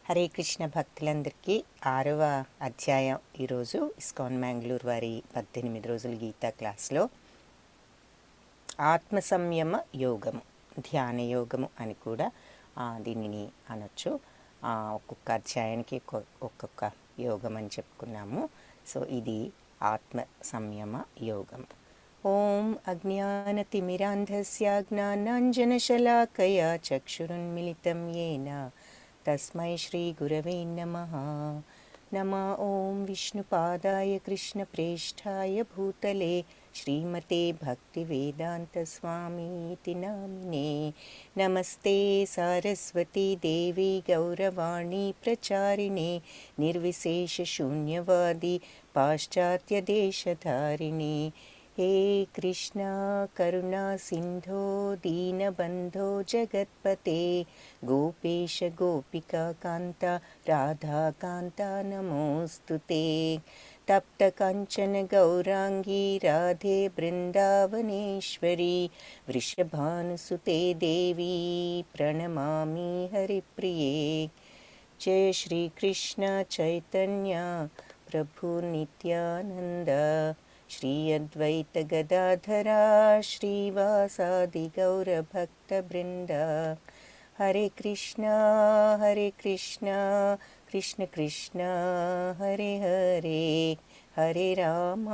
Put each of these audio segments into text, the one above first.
హరే కృష్ణ భక్తులందరికీ 6వ అధ్యాయం ఈరోజు ఇస్కాన్ మ్యాంగ్లూర్ వారి 18 రోజుల గీతా క్లాస్లో ఆత్మ సంయమ యోగము, ధ్యాన యోగము అని కూడా దీనిని అనొచ్చు. ఒక్కొక్క అధ్యాయానికి ఒక్కొక్క యోగం అని చెప్పుకున్నాము. సో ఇది ఆత్మ సంయమ యోగం. ఓం అజ్ఞానతిమిరాంధస్య జ్ఞానాంజనశలాకయా చక్షురున్మిళితం येन తస్మై శ్రీ గురవే నమః. నమః ఓం విష్ణుపాదాయ కృష్ణప్రేష్ఠాయ భూతలే శ్రీమతే భక్తివేదాంత స్వామీతి నామినే. నమస్తే సారస్వతీ దేవి గౌరవాణి ప్రచారిణే నిర్విశేష శూన్యవాది పాశ్చాత్య దేశధారిణి. हे कृष्ण करुणा सिंधो दीनबंधो जगत्पते गोपेश गोपिका कांता राधा कांता नमोस्तुते. तप्त कंचन गौरांगी राधे वृंदावनेश्वरी वृषभानुसुते देवी प्रणमामि हरिप्रिये. जय श्री कृष्ण चैतन्य प्रभु नित्यानंद श्री अद्वैत गदाधरा श्रीवासादि गौरभक्तवृंद. हरे कृष्णा कृष्ण कृष्ण हरे हरे, हरे राम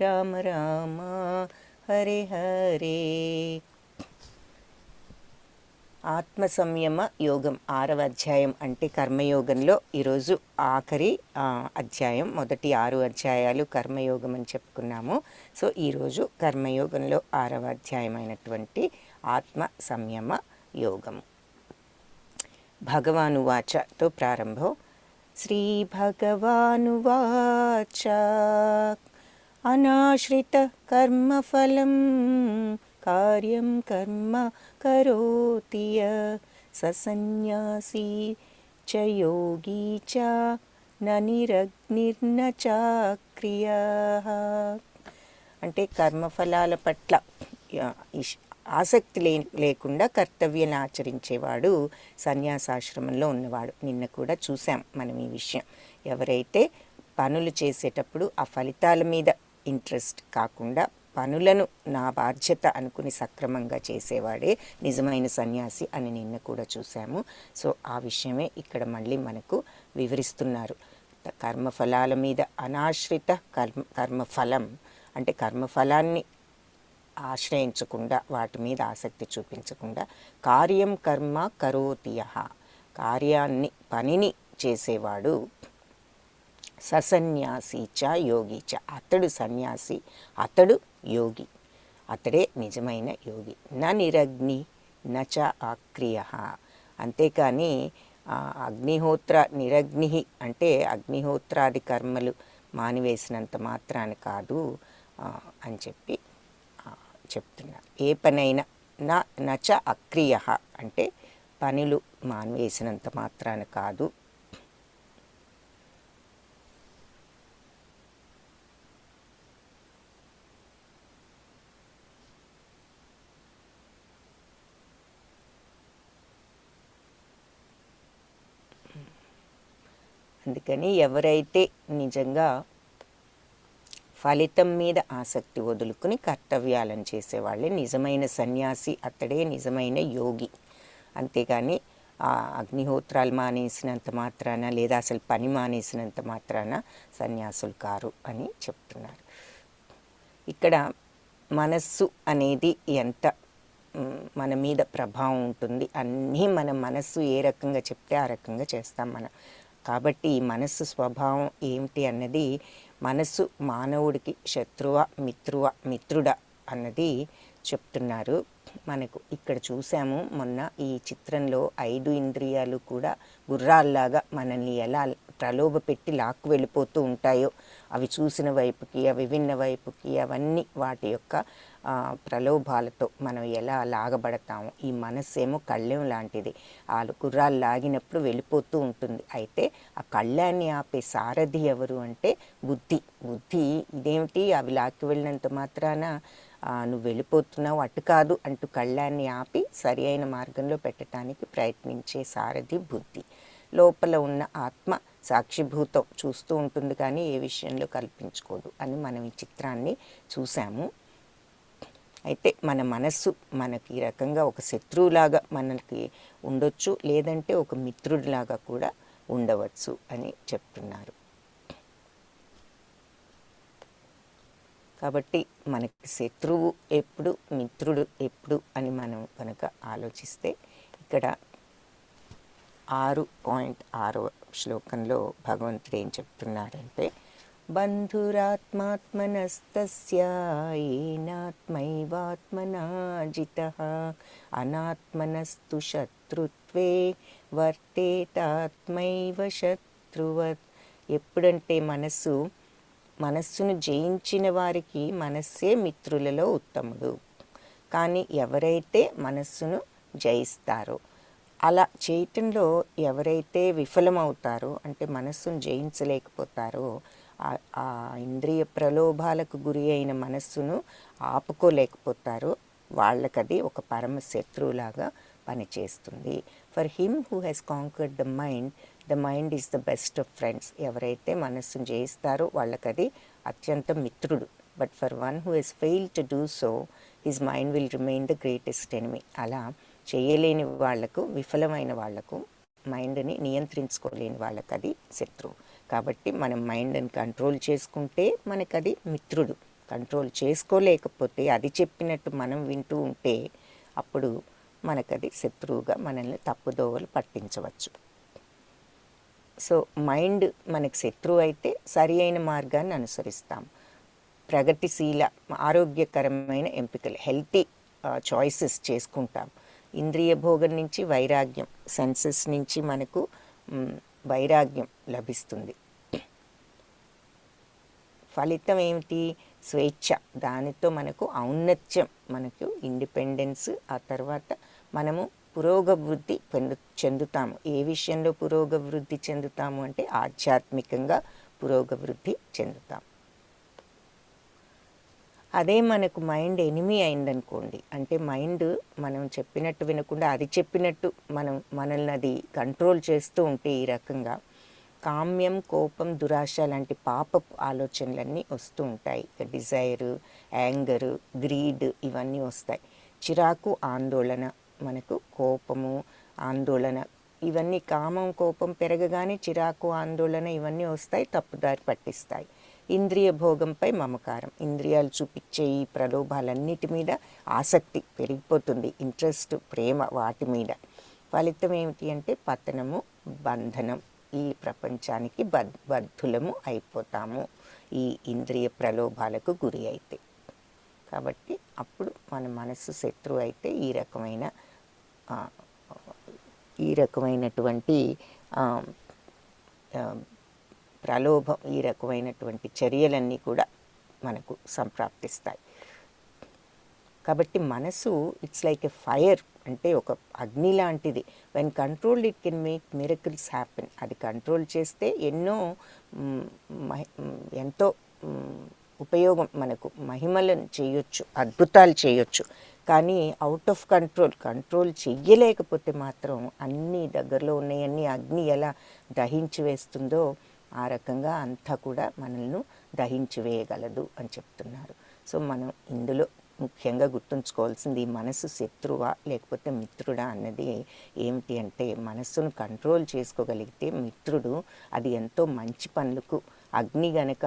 राम राम हरे हरे. ఆత్మ సంయమ యోగం 6వ అధ్యాయం అంటే కర్మయోగంలో ఈరోజు ఆఖరి అధ్యాయం. మొదటి 6 అధ్యాయాలు కర్మయోగం అని చెప్పుకున్నాము. సో ఈరోజు కర్మయోగంలో 6వ అధ్యాయం అయినటువంటి ఆత్మ సంయమ యోగము. భగవానువాచతో ప్రారంభం. శ్రీ భగవానువాచ అనాశ్రిత కర్మఫలం కార్యం కర్మ కరోతి ససన్యాసీ చ యోగీ చ న నిరగ్నిర్న చాక్రియా. అంటే కర్మఫలాల పట్ల ఆసక్తి లేకుండా కర్తవ్యాన్ని ఆచరించేవాడు సన్యాసాశ్రమంలో ఉన్నవాడు. నిన్న కూడా చూసాం మనం ఈ విషయం. ఎవరైతే పనులు చేసేటప్పుడు ఆ ఫలితాల మీద ఇంట్రెస్ట్ కాకుండా పనులను నా బాధ్యత అనుకుని సక్రమంగా చేసేవాడే నిజమైన సన్యాసి అని నిన్న కూడా చూసాము. సో ఆ విషయమే ఇక్కడ మళ్ళీ మనకు వివరిస్తున్నారు. కర్మఫలాల మీద అనాశ్రిత కర్మఫలం అంటే కర్మఫలాన్ని ఆశ్రయించకుండా, వాటి మీద ఆసక్తి చూపించకుండా, కార్యం కర్మ కరోతియః కార్యాన్ని పనిని చేసేవాడు, ససన్యాసి చ యోగి చ అతడు సన్యాసి, అతడు యోగి, అతడే నిజమైన యోగి. న నిరగ్ని న చ ఆక్రియ. అంతేకాని అగ్నిహోత్ర నిరగ్ని అంటే అగ్నిహోత్రాది కర్మలు మానివేసినంత మాత్రాన కాదు అని చెప్పి చెప్తున్నారు. ఏ పనైనా నచ అక్రియ అంటే పనులు మానివేసినంత మాత్రాన కాదు. అందుకని ఎవరైతే నిజంగా ఫలితం మీద ఆసక్తి వదులుకుని కర్తవ్యాలను చేసేవాళ్ళే నిజమైన సన్యాసి, అతడే నిజమైన యోగి. అంతేగాని అగ్నిహోత్రాలు మానేసినంత మాత్రాన లేదా అసలు పని మానేసినంత మాత్రాన సన్యాసులు కారు అని చెప్తున్నారు. ఇక్కడ మనస్సు అనేది ఎంత మన మీద ప్రభావం ఉంటుంది, అన్నీ మన మనస్సు ఏ రకంగా చెప్తే ఆ రకంగా చేస్తాం మనం. కాబట్టి ఈ మనస్సు స్వభావం ఏమిటి అన్నది, మనస్సు మానవుడికి శత్రువా మిత్రుడా అన్నది చెప్తున్నారు. మనకు ఇక్కడ చూసాము మొన్న ఈ చిత్రంలో 5 ఇంద్రియాలు కూడా గుర్రాల్లాగా మనల్ని ఎలా ప్రలోభ పెట్టి లాక్కు వెళ్ళిపోతూ ఉంటాయో, అవి చూసిన వైపుకి అవి విన్న వైపుకి అవన్నీ వాటి యొక్క ప్రలోభాలతో మనం ఎలా లాగబడతాము. ఈ మనస్సేమో కళ్ళెం లాంటిది. ఆ గుర్రాలు లాగినప్పుడు వెళ్ళిపోతూ ఉంటుంది. అయితే ఆ కళ్ళాన్ని ఆపే సారథి ఎవరు అంటే బుద్ధి. ఇదేమిటి, అవి లాక్కి వెళ్ళినంత మాత్రాన నువ్వు వెళ్ళిపోతున్నావు అటు కాదు అంటూ కళ్ళాన్ని ఆపి సరి అయిన మార్గంలో పెట్టడానికి ప్రయత్నించే సారథి బుద్ధి. లోపల ఉన్న ఆత్మ సాక్షిభూతం చూస్తూ ఉంటుంది కానీ ఏ విషయంలో కల్పించుకోదు అని మనం ఈ చిత్రాన్ని చూసాము. అయితే మన మనస్సు మనకి ఈ రకంగా ఒక శత్రువులాగా మనకి ఉండొచ్చు, లేదంటే ఒక మిత్రుడిలాగా కూడా ఉండవచ్చు అని చెప్తున్నారు. కాబట్టి మనకి శత్రువు ఎప్పుడు, మిత్రుడు ఎప్పుడు అని మనం కనుక ఆలోచిస్తే ఇక్కడ 6.6వ శ్లోకంలో భగవంతుడు ఏం చెప్తున్నారంటే, బంధురాత్మాత్మనస్తస్య ఏనాత్మైవాత్మనా జితః అనాత్మనస్తు శత్రుత్వే వర్తేతాత్మైవ శత్రువత్. ఎప్పుడంటే మనస్సును జయించిన వారికి మనస్సే మిత్రులలో ఉత్తముడు. కానీ ఎవరైతే మనస్సును జయిస్తారో, అలా చేయటంలో ఎవరైతే విఫలమవుతారో, అంటే మనస్సును జయించలేకపోతారో, ఆ ఇంద్రియ ప్రలోభాలకు గురి అయిన మనస్సును ఆపుకోలేకపోతారో వాళ్ళకది ఒక పరమ శత్రువులాగా పనిచేస్తుంది. For him who has conquered the mind is the best of friends. ఎవరైతే మనస్సును జయిస్తారో వాళ్ళకది అత్యంత మిత్రుడు. But for one who has failed to do so, his mind will remain the greatest enemy. అలా చేయలేని వాళ్లకు, విఫలమైన వాళ్లకు, మైండ్ని నియంత్రించుకోలేని వాళ్ళకి అది శత్రువు. కాబట్టి మనం మైండ్ని కంట్రోల్ చేసుకుంటే మనకది మిత్రుడు. కంట్రోల్ చేసుకోలేకపోతే, అది చెప్పినట్టు మనం వింటూ ఉంటే అప్పుడు మనకది శత్రువుగా మనల్ని తప్పుదోవలు పట్టించవచ్చు. సో మైండ్ మనకి శత్రువు అయితే సరి అయిన మార్గాన్ని అనుసరిస్తాం. ప్రగతిశీల ఆరోగ్యకరమైన ఎంపికలు, హెల్తీ చాయిసెస్ చేసుకుంటాం. ఇంద్రియ భోగం నుంచి వైరాగ్యం, సెన్సెస్ నుంచి మనకు వైరాగ్యం లభిస్తుంది. ఫలితం ఏమిటి? స్వేచ్ఛ. దానితో మనకు ఔన్నత్యం, మనకు ఇండిపెండెన్స్. ఆ తర్వాత మనము పురోగవృద్ధి చెందుతాము. ఏ విషయంలో పురోగవృద్ధి చెందుతాము అంటే ఆధ్యాత్మికంగా పురోగవృద్ధి చెందుతాం. అదే మనకు మైండ్ ఎనిమీ అయిందనుకోండి, అంటే మైండ్ మనం చెప్పినట్టు వినకుండా అది చెప్పినట్టు మనల్ని అది కంట్రోల్ చేస్తూ ఉంటే ఈ రకంగా కామ్యం, కోపం, దురాశ లాంటి పాపపు ఆలోచనలన్నీ వస్తూ ఉంటాయి. డిజైరు, యాంగరు, గ్రీడ్ ఇవన్నీ వస్తాయి. చిరాకు, ఆందోళన, మనకు కోపము, ఆందోళన ఇవన్నీ కామం, కోపం పెరగగానే చిరాకు, ఆందోళన ఇవన్నీ వస్తాయి, తప్పుదారి పట్టిస్తాయి. ఇంద్రియ భోగంపై మమకారం, ఇంద్రియాలు చూపించే ఈ ప్రలోభాలన్నిటి మీద ఆసక్తి పెరిగిపోతుంది, ఇంట్రెస్ట్, ప్రేమ వాటి మీద. ఫలితం ఏమిటి అంటే పతనము, బంధనం. ఈ ప్రపంచానికి బద్ధులము అయిపోతాము ఈ ఇంద్రియ ప్రలోభాలకు గురి అయితే. కాబట్టి అప్పుడు మన మనస్సు శత్రువు అయితే ఈ రకమైనటువంటి ప్రలోభం, ఈ రకమైనటువంటి చర్యలన్నీ కూడా మనకు సంప్రాప్తిస్తాయి. కాబట్టి మనసు ఇట్స్ లైక్ ఎ ఫైర్, అంటే ఒక అగ్ని లాంటిది. When controlled it can make miracles happen. అది కంట్రోల్ చేస్తే ఎంతో ఉపయోగం, మనకు మహిమలను చేయొచ్చు, అద్భుతాలు చేయొచ్చు. కానీ అవుట్ ఆఫ్ కంట్రోల్ చెయ్యలేకపోతే మాత్రం అన్నీ దగ్గరలో ఉన్నాయన్నీ అగ్ని ఎలా దహించి వేస్తుందో ఆ రకంగా అంతా కూడా మనల్ని దహించి వేయగలదు అని చెప్తున్నారు. సో మనం ఇందులో ముఖ్యంగా గుర్తుంచుకోవాల్సింది మనసు శత్రువా లేకపోతే మిత్రుడా అన్నది ఏమిటి అంటే, మనస్సును కంట్రోల్ చేసుకోగలిగితే మిత్రుడు. అది ఎంతో మంచి పనులకు, అగ్ని గనక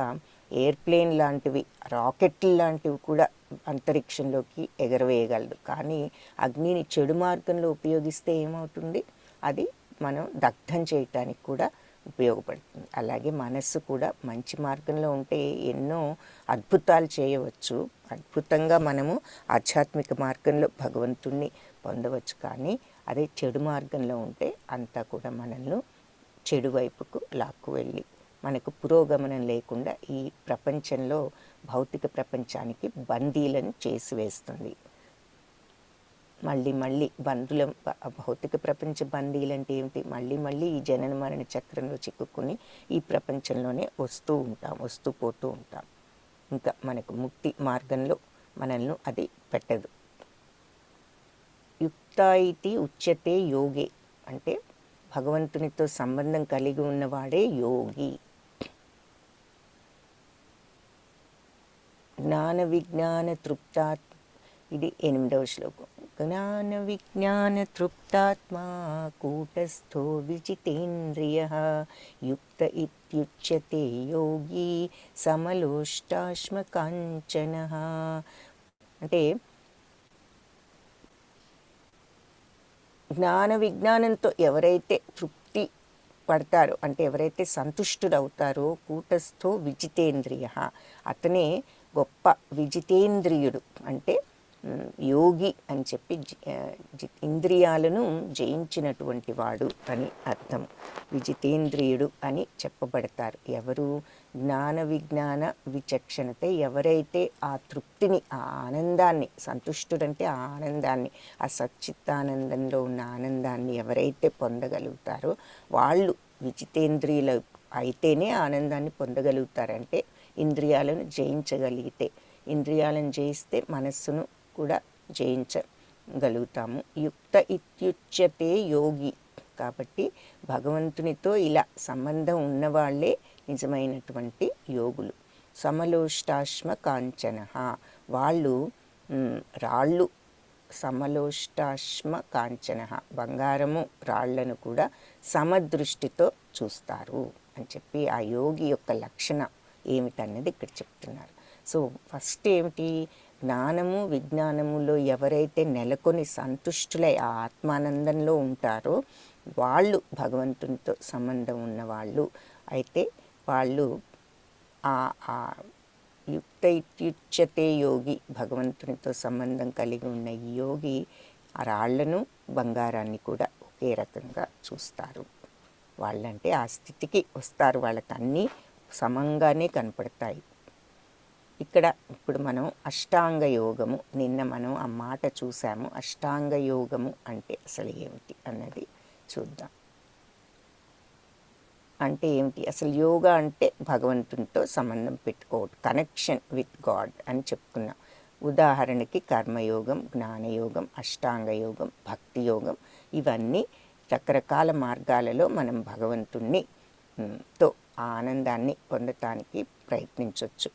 ఎయిర్ప్లేన్ లాంటివి, రాకెట్లు లాంటివి కూడా అంతరిక్షంలోకి ఎగరవేయగలదు. కానీ అగ్నిని చెడు మార్గంలో ఉపయోగిస్తే ఏమవుతుంది? అది మనం దగ్ధం చేయటానికి కూడా ఉపయోగపడుతుంది. అలాగే మనస్సు కూడా మంచి మార్గంలో ఉంటే ఎన్నో అద్భుతాలు చేయవచ్చు. అద్భుతంగా మనము ఆధ్యాత్మిక మార్గంలో భగవంతుణ్ణి పొందవచ్చు. కానీ అదే చెడు మార్గంలో ఉంటే అంతా కూడా మనల్ని చెడు వైపుకు లాక్కు వెళ్ళి మనకు పురోగమనం లేకుండా ఈ ప్రపంచంలో, భౌతిక ప్రపంచానికి బందీలను చేసి వేస్తుంది. మళ్ళీ భౌతిక ప్రపంచ బందీలంటే ఏమిటి? మళ్ళీ ఈ జనన మరణ చక్రంలో చిక్కుకుని ఈ ప్రపంచంలోనే వస్తూ పోతూ ఉంటాం. ఇంకా మనకు ముక్తి మార్గంలో మనల్ని అది పెట్టదు. యుక్త ఇతి ఉచ్యతే యోగే అంటే భగవంతునితో సంబంధం కలిగి ఉన్నవాడే యోగి. జ్ఞాన విజ్ఞాన తృప్తాత్ ఇది 8వ శ్లోకం. జ్ఞాన విజ్ఞాన తృప్తాత్మా కూటస్థో విజితేంద్రియః యుక్త ఇత్యుచ్యతే యోగి సమలోష్టాశ్మ కాంచనః. అంటే జ్ఞాన విజ్ఞానంతో ఎవరైతే తృప్తి పడతారో అంటే ఎవరైతే సంతుష్టుడవుతారో కూటస్థో విజితేంద్రియ అతనే గొప్ప విజితేంద్రియుడు అంటే యోగి అని చెప్పి ఇంద్రియాలను జయించినటువంటి వాడు అని అర్థం. విజితేంద్రియుడు అని చెప్పబడతారు ఎవరు? జ్ఞాన విజ్ఞాన విచక్షణత ఎవరైతే ఆ తృప్తిని ఆ ఆనందాన్ని సంతుష్టుడంటే ఆ ఆనందాన్ని ఆ సచ్చిత్తానందంలో ఉన్న ఆనందాన్ని ఎవరైతే పొందగలుగుతారో వాళ్ళు విజితేంద్రియులు అయితేనే ఆనందాన్ని పొందగలుగుతారంటే ఇంద్రియాలను జయించగలిగితే. ఇంద్రియాలను జయిస్తే మనస్సును కూడా జయించగలుగుతాము. యుక్త ఇత్యుచ్యతే యోగి కాబట్టి భగవంతునితో ఇలా సంబంధం ఉన్నవాళ్లే నిజమైనటువంటి యోగులు. సమలోష్టాశ్మ కాంచన వాళ్ళు రాళ్ళు సమలోష్టాశ్మ కాంచన బంగారము రాళ్లను కూడా సమదృష్టితో చూస్తారు అని చెప్పి ఆ యోగి యొక్క లక్షణం ఏమిటన్నది ఇక్కడ చెప్తున్నారు. సో ఫస్ట్ ఏమిటి? జ్ఞానము విజ్ఞానములో ఎవరైతే నెలకొని సంతుష్టులై ఆ ఆత్మానందంలో ఉంటారో వాళ్ళు భగవంతునితో సంబంధం ఉన్నవాళ్ళు. అయితే వాళ్ళు ఆ యుక్త ఇత్యుచ్యతే యోగి భగవంతునితో సంబంధం కలిగి ఉన్న ఈ యోగి ఆ రాళ్లను బంగారాన్ని కూడా ఒకే రకంగా చూస్తారు. వాళ్ళంటే ఆ స్థితికి వస్తారు, వాళ్ళకి అన్నీ సమంగానే కనపడతాయి. ఇక్కడ ఇప్పుడు మనం అష్టాంగ యోగము నిన్న మనం ఆ మాట చూసాము. అష్టాంగ యోగము అంటే అసలు ఏమిటి అన్నది చూద్దాం. అంటే ఏమిటి అసలు? యోగా అంటే భగవంతునితో సంబంధం పెట్టుకోవడం, కనెక్షన్ విత్ గాడ్ అని చెప్పుకున్నాం. ఉదాహరణకి కర్మయోగం, జ్ఞానయోగం, అష్టాంగ యోగం, భక్తి యోగం ఇవన్నీ రకరకాల మార్గాలలో మనం భగవంతుణ్ణి తో ఆనందాన్ని పొందటానికి ప్రయత్నించవచ్చు.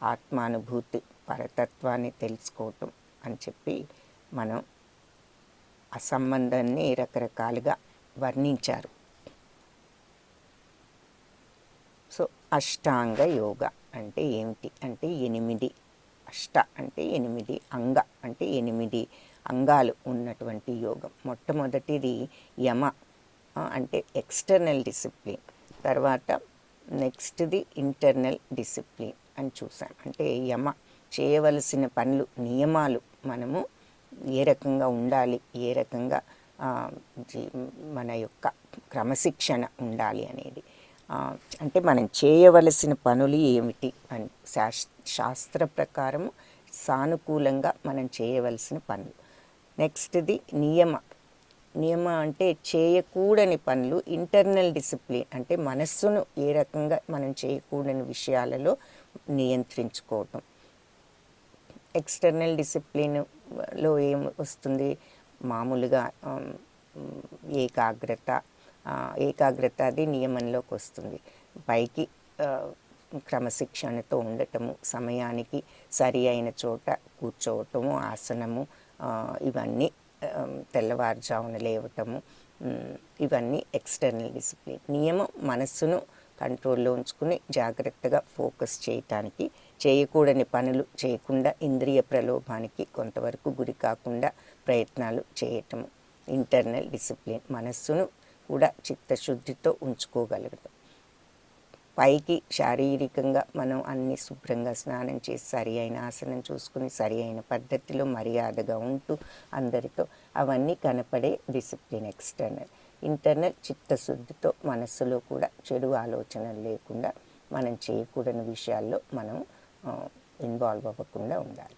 ఆత్మానుభూతి, పరతత్వాన్ని తెలుసుకోవటం అని చెప్పి మనం ఆ సంబంధాన్ని రకరకాలుగా వర్ణించారు. సో అష్టాంగ యోగ అంటే ఏమిటి అంటే 8 అష్ట అంటే 8 అంగ అంటే 8 అంగాలు ఉన్నటువంటి యోగం. మొట్టమొదటిది యమ అంటే ఎక్స్టర్నల్ డిసిప్లిన్, తర్వాత నెక్స్ట్ది ఇంటర్నల్ డిసిప్లిన్ అని చూసాం. అంటే యమ చేయవలసిన పనులు, నియమాలు మనము ఏ రకంగా ఉండాలి, ఏ రకంగా మన యొక్క క్రమశిక్షణ ఉండాలి అనేది. అంటే మనం చేయవలసిన పనులు ఏమిటి అని శాస్త్ర ప్రకారం సానుకూలంగా మనం చేయవలసిన పనులు. నెక్స్ట్ది నియమ అంటే చేయకూడని పనులు. ఇంటర్నల్ డిసిప్లిన్ అంటే మనస్సును ఏ రకంగా మనం చేయకూడని విషయాలలో నియంత్రించుకోవటం. ఎక్స్టర్నల్ డిసిప్లిన్లో ఏం వస్తుంది? మామూలుగా ఏకాగ్రత అది నియమంలోకి వస్తుంది. పైకి క్రమశిక్షణతో ఉండటము, సమయానికి సరి అయిన చోట కూర్చోవటము, ఆసనము, ఇవన్నీ తెల్లవారుజామున లేవటము, ఇవన్నీ ఎక్స్టర్నల్ డిసిప్లిన్. నియమం మనస్సును కంట్రోల్లో ఉంచుకుని జాగ్రత్తగా ఫోకస్ చేయటానికి, చేయకూడని పనులు చేయకుండా ఇంద్రియ ప్రలోభానికి కొంతవరకు గురి కాకుండా ప్రయత్నాలు చేయటము. ఇంటర్నల్ డిసిప్లిన్ మనస్సును కూడా చిత్తశుద్ధితో ఉంచుకోగలగడం. పైకి శారీరకంగా మనం అన్ని శుభ్రంగా స్నానం చేసి సరి అయిన ఆసనం చూసుకుని సరి అయిన పద్ధతిలో మర్యాదగా ఉంటూ అందరితో అవన్నీ కనపడే డిసిప్లిన్ ఎక్స్టర్నల్. ఇంటర్నల్ చిత్తశుద్ధితో మనస్సులో కూడా చెడు ఆలోచనలు లేకుండా మనం చేయకూడని విషయాల్లో మనం ఇన్వాల్వ్ అవ్వకుండా ఉండాలి.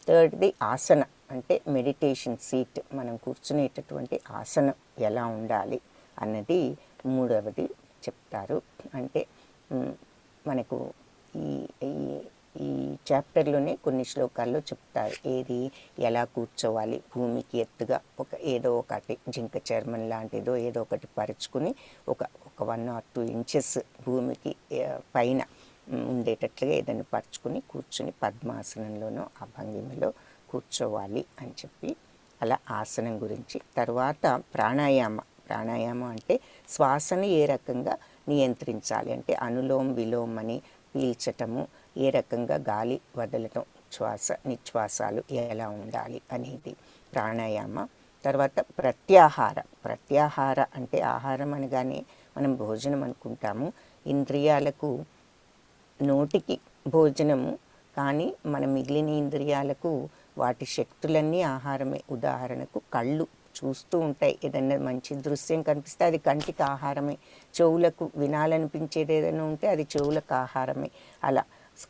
థర్డ్ది ఆసన అంటే మెడిటేషన్ సీట్, మనం కూర్చునేటటువంటి ఆసనం ఎలా ఉండాలి అన్నది మూడవది చెప్తారు. అంటే మనకు ఈ ఈ చాప్టర్లోనే కొన్ని శ్లోకాల్లో చెప్తారు. ఏది ఎలా కూర్చోవాలి, భూమికి ఎత్తుగా ఏదో ఒకటి జింక చర్మం లాంటిదో ఏదో ఒకటి పరుచుకుని ఒక 1 or 2 inches భూమికి పైన ఉండేటట్లుగా ఏదైనా పరుచుకుని కూర్చుని పద్మాసనంలోనో ఆ భంగిమలో కూర్చోవాలి అని చెప్పి అలా ఆసనం గురించి. తర్వాత ప్రాణాయామం అంటే శ్వాసను ఏ రకంగా నియంత్రించాలి అంటే అనులోమ్ విలోమ్ అని పీల్చటము, ఏ రకంగా గాలి వదలటం, నిశ్వాసాలు ఎలా ఉండాలి అనేది ప్రాణాయామ. తర్వాత ప్రత్యాహార అంటే ఆహారం అనగానే మనం భోజనం అనుకుంటాము. ఇంద్రియాలకు నోటికి భోజనము, కానీ మన మిగిలిన ఇంద్రియాలకు వాటి శక్తులన్నీ ఆహారమే. ఉదాహరణకు కళ్ళు చూస్తూ ఉంటాయి, ఏదైనా మంచి దృశ్యం కనిపిస్తే అది కంటికి ఆహారమే. చెవులకు వినాలనిపించేది ఏదైనా ఉంటే అది చెవులకు ఆహారమే. అలా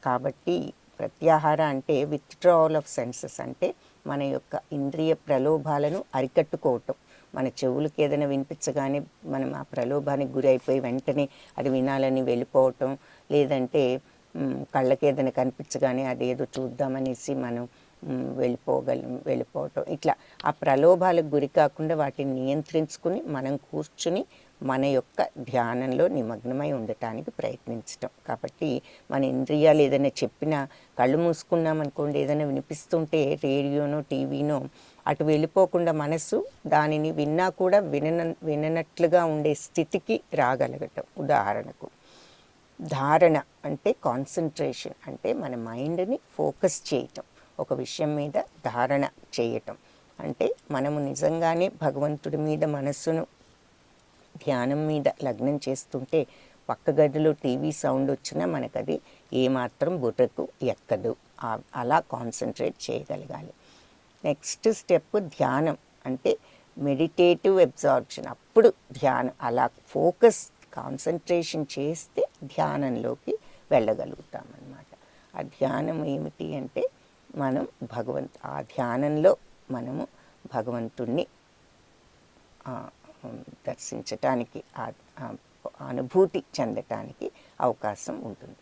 కాబట్టి ప్రత్యాహార అంటే విత్డ్రావల్ ఆఫ్ సెన్సెస్, అంటే మన యొక్క ఇంద్రియ ప్రలోభాలను అరికట్టుకోవటం. మన చెవులకు ఏదైనా వినిపించగానే మనం ఆ ప్రలోభానికి గురి అయిపోయి వెంటనే అది వినాలని వెళ్ళిపోవటం, కళ్ళకి ఏదైనా కనిపించగానే అదేదో చూద్దామనేసి మనం వెళ్ళిపోవటం. ఇట్లా ఆ ప్రలోభాలకు గురి కాకుండా వాటిని నియంత్రించుకుని మనం కూర్చుని మన యొక్క ధ్యానంలో నిమగ్నమై ఉండటానికి ప్రయత్నించటం. కాబట్టి మన ఇంద్రియాలు ఏదైనా చెప్పినా కళ్ళు మూసుకున్నామనుకోండి, ఏదైనా వినిపిస్తుంటే రేడియోనో టీవీనో అటు వెళ్ళిపోకుండా మనసు దానిని విన్నా కూడా విననట్లుగా ఉండే స్థితికి రాగలగటం. ఉదాహరణకు ధారణ అంటే కాన్సన్ట్రేషన్, అంటే మన మైండ్ని ఫోకస్ చేయటం, ఒక విషయం మీద ధారణ చేయటం. అంటే మనము నిజంగానే భగవంతుడి మీద మనస్సును ధ్యానం మీద లగ్నం చేస్తుంటే పక్క గదిలో టీవీ సౌండ్ వచ్చినా మనకది ఏమాత్రం బుర్రకు ఎక్కదు. అలా కాన్సన్ట్రేట్ చేయగలగాలి. నెక్స్ట్ స్టెప్ ధ్యానం, అంటే మెడిటేటివ్ అబ్జార్ప్షన్. అప్పుడు ధ్యానం అలా కాన్సన్ట్రేషన్ చేస్తే ధ్యానంలోకి వెళ్ళగలుగుతామన్నమాట. ఆ ధ్యానం ఏమిటి అంటే మనం ఆ ధ్యానంలో మనము భగవంతుణ్ణి దర్శించటానికి, అనుభూతి చెందటానికి అవకాశం ఉంటుంది.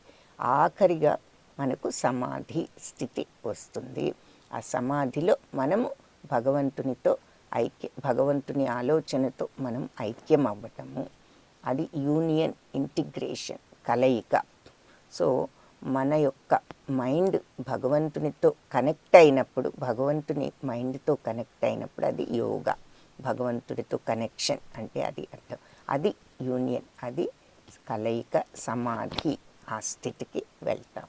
ఆఖరిగా మనకు సమాధి స్థితి వస్తుంది. ఆ సమాధిలో మనము భగవంతుని ఆలోచనతో మనం ఐక్యం అవ్వటము. అది యూనియన్, ఇంటిగ్రేషన్, కలయిక. సో మన యొక్క మైండ్ భగవంతునితో కనెక్ట్ అయినప్పుడు, భగవంతుని మైండ్తో కనెక్ట్ అయినప్పుడు అది యోగా. భగవంతుడితో కనెక్షన్ అంటే అది అర్థం. అది యూనియన్, అది కలయిక, సమాధి, ఆ స్థితికి వెళ్తాం.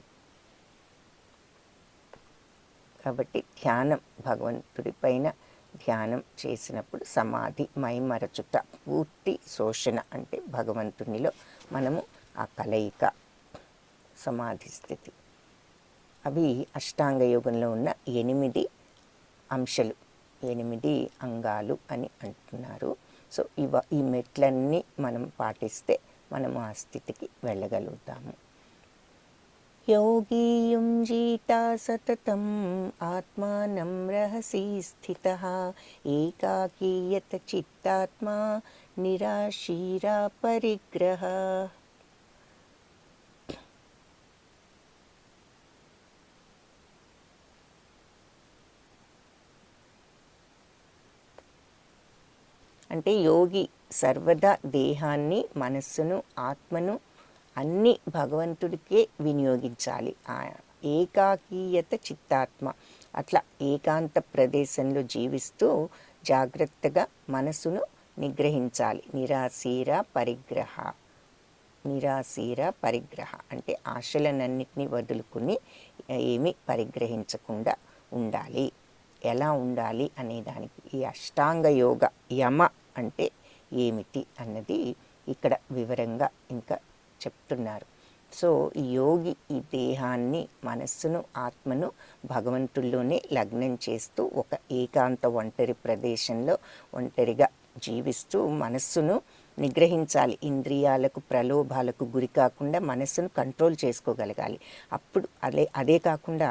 కాబట్టి ధ్యానం, భగవంతుడి పైన ధ్యానం చేసినప్పుడు సమాధి, మైమరచుట, పూర్తి శోషణ అంటే భగవంతునిలో మనము ఆ కలయిక, సమాధి స్థితి. అవి అష్టాంగ యోగంలో ఉన్న 8 అంశాలు, 8 అంగాలు అని అంటున్నారు. సో ఈ మెట్లన్నీ మనం పాటిస్తే మనము ఆ స్థితికి వెళ్ళగలుగుతాము. యోగి యుంజీత సతతం ఆత్మానం రహసి స్థితః ఏకాకీయత చిత్తాత్మా నిరాశీరా పరిగ్రహ. అంటే యోగి సర్వదా దేహాన్ని, మనస్సును, ఆత్మను అన్నీ భగవంతుడికే వినియోగించాలి. ఏకాకీయత చిత్తాత్మ, అట్లా ఏకాంత ప్రదేశంలో జీవిస్తూ జాగ్రత్తగా మనసును నిగ్రహించాలి. నిరాశీర పరిగ్రహ అంటే ఆశలనన్నిటినీ వదులుకుని ఏమీ పరిగ్రహించకుండా ఉండాలి. ఎలా ఉండాలి అనే దానికి ఈ అష్టాంగ యోగ యమ అంటే ఏమిటి అన్నది ఇక్కడ వివరంగా ఇంకా చెప్తున్నారు. సో ఈ యోగి ఈ దేహాన్ని, మనస్సును, ఆత్మను భగవంతుల్లోనే లగ్నం చేస్తూ ఒక ఏకాంత ఒంటరి ప్రదేశంలో ఒంటరిగా జీవిస్తూ మనస్సును నిగ్రహించాలి. ఇంద్రియాలకు ప్రలోభాలకు గురి కాకుండా మనస్సును కంట్రోల్ చేసుకోగలగాలి. అప్పుడు అదే కాకుండా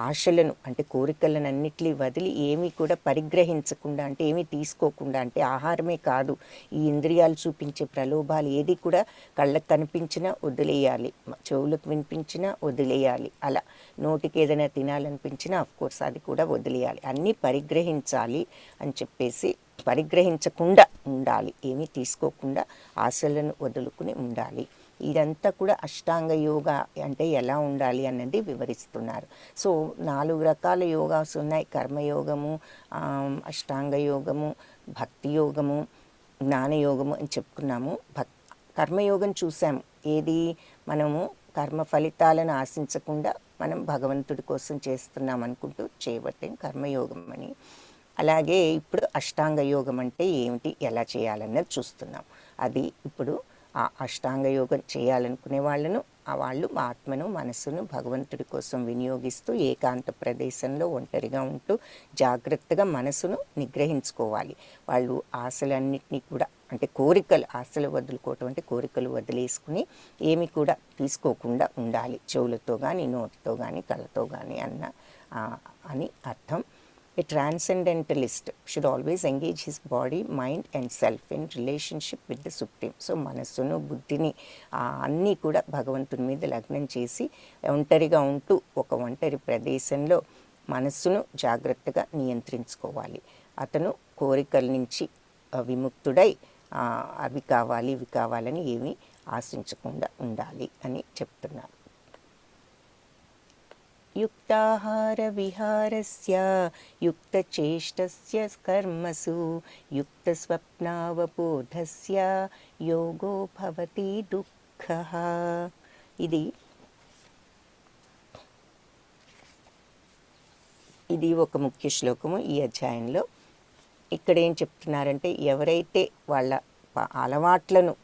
ఆశలను అంటే కోరికలనన్నిటినీ వదిలి ఏమీ కూడా పరిగ్రహించకుండా అంటే ఏమీ తీసుకోకుండా అంటే ఆహారమే కాదు, ఈ ఇంద్రియాలు చూపించే ప్రలోభాలు ఏది కూడా కళ్ళకు కనిపించినా వదిలేయాలి, చెవులకు వినిపించినా వదిలేయాలి, అలా నోటికి ఏదైనా తినాలనిపించినా అఫ్కోర్స్ అది కూడా వదిలేయాలి, అన్నీ పరిగ్రహించాలి అని చెప్పేసి పరిగ్రహించకుండా ఉండాలి, ఏమీ తీసుకోకుండా ఆశలను వదులుకుని ఉండాలి. ఇదంతా కూడా అష్టాంగ యోగా అంటే ఎలా ఉండాలి అన్నది వివరిస్తున్నారు. సో 4 రకాల యోగాస్ ఉన్నాయి. కర్మయోగము, అష్టాంగ యోగము, భక్తి యోగము, జ్ఞానయోగము అని చెప్పుకున్నాము. కర్మయోగం చూసాము. ఏది మనము కర్మ ఫలితాలను ఆశించకుండా మనం భగవంతుడి కోసం చేస్తున్నాం అనుకుంటూ చేయబట్టే కర్మయోగం అని. అలాగే ఇప్పుడు అష్టాంగ యోగం అంటే ఏమిటి, ఎలా చేయాలన్నది చూస్తున్నాం. అది ఇప్పుడు ఆ అష్టాంగ యోగం చేయాలనుకునే వాళ్ళు ఆత్మను మనస్సును భగవంతుడి కోసం వినియోగిస్తూ ఏకాంత ప్రదేశంలో ఒంటరిగా ఉంటూ జాగ్రత్తగా మనసును నిగ్రహించుకోవాలి. వాళ్ళు ఆశలన్నింటినీ కూడా అంటే ఆశలు వదులుకోవటం అంటే కోరికలు వదిలేసుకుని ఏమి కూడా తీసుకోకుండా ఉండాలి. చెవులతో కానీ నోటితో కానీ కళ్ళతో కానీ అని అర్థం. A transcendentalist should always engage his body, mind and self in relationship with the Supreme. So మనస్సును బుద్ధిని అన్నీ కూడా భగవంతుని మీద లగ్నం చేసి ఒంటరిగా ఉంటూ ఒక ఒంటరి ప్రదేశంలో మనస్సును జాగ్రత్తగా నియంత్రించుకోవాలి. అతను కోరికల నుంచి విముక్తుడై అవి కావాలి ఇవి కావాలని ఏమీ ఆశించకుండా ఉండాలి అని చెప్తున్నారు. యుక్తాహార విహారస్య యుక్తచేష్టస్య కర్మసు యుక్త స్వప్నావబోధస్య యోగో భవతి దుఃఖః. ఇది ఒక ముఖ్య శ్లోకము ఈ అధ్యాయంలో. ఇక్కడ ఏం చెప్తున్నారంటే ఎవరైతే వాళ్ళ అలవాట్లను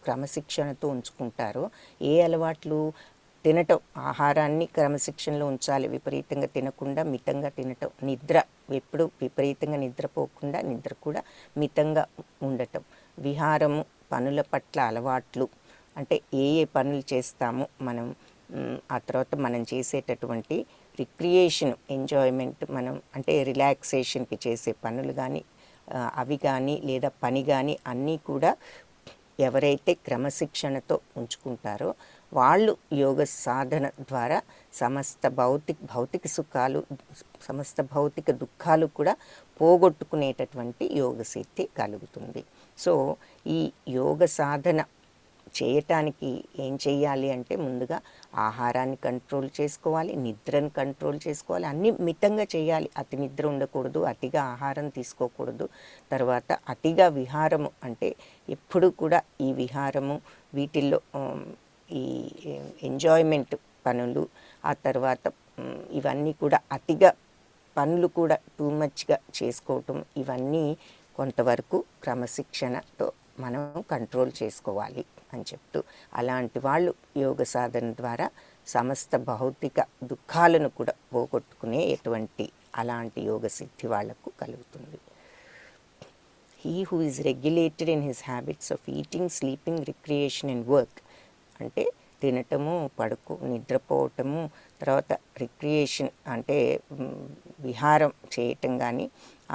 క్రమశిక్షణతో ఉంచుకుంటారో, ఏ అలవాట్లు, తినటం, ఆహారాన్ని క్రమశిక్షణలో ఉంచాలి, విపరీతంగా తినకుండా మితంగా తినటం, నిద్ర ఎప్పుడు విపరీతంగా నిద్రపోకుండా నిద్ర కూడా మితంగా ఉండటం, విహారము, పనుల పట్ల అలవాట్లు అంటే ఏ పనులు చేస్తామో మనం, ఆ తర్వాత మనం చేసేటటువంటి రిక్రియేషన్, ఎంజాయ్మెంట్, మనం అంటే రిలాక్సేషన్కి చేసే పనులు కానీ అవి కానీ లేదా పని కానీ అన్నీ కూడా ఎవరైతే క్రమశిక్షణతో ఉంచుకుంటారో వాళ్ళు యోగ సాధన ద్వారా సమస్త భౌతిక సుఖాలు, సమస్త భౌతిక దుఃఖాలు కూడా పోగొట్టుకునేటటువంటి యోగ సిద్ధి కలుగుతుంది. సో ఈ యోగ సాధన చేయటానికి ఏం చేయాలి అంటే ముందుగా ఆహారాన్ని కంట్రోల్ చేసుకోవాలి, నిద్రను కంట్రోల్ చేసుకోవాలి, అన్నీ మితంగా చేయాలి. అతి నిద్ర ఉండకూడదు, అతిగా ఆహారం తీసుకోకూడదు. తర్వాత అతిగా విహారము అంటే ఎప్పుడు కూడా ఈ విహారము, వీటిల్లో ఈ ఎంజాయ్మెంట్ పనులు, ఆ తర్వాత ఇవన్నీ కూడా అతిగా పనులు కూడా టూ మచ్గా చేసుకోవటం, ఇవన్నీ కొంతవరకు క్రమశిక్షణతో మనం కంట్రోల్ చేసుకోవాలి అని చెప్తూ, అలాంటి వాళ్ళు యోగ సాధన ద్వారా సమస్త భౌతిక దుఃఖాలను కూడా పోగొట్టుకునే అలాంటి యోగ సిద్ధి వాళ్లకు కలుగుతుంది. He who is regulated in his habits of eating, sleeping, recreation and work అంటే తినటము, నిద్రపోవటము, తర్వాత రిక్రియేషన్ అంటే విహారం చేయటం కానీ,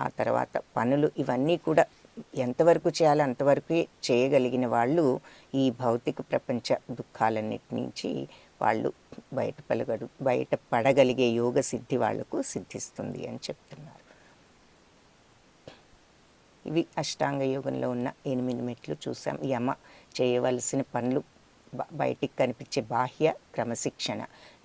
ఆ తర్వాత పనులు, ఇవన్నీ కూడా ఎంతవరకు చేయాలో అంతవరకు చేయగలిగిన ఈ భౌతిక ప్రపంచ దుఃఖాలన్నిటి నుంచి వాళ్ళు బయటపడగలిగే యోగ సిద్ధి వాళ్లకు సిద్ధిస్తుంది అని చెప్తున్నారు. ఇవి అష్టాంగ యోగంలో ఉన్న 8 మెట్లు చూసాం. యమ చేయవలసిన పనులు, బయటికి కనిపించే బాహ్య క్రమశిక్షణ,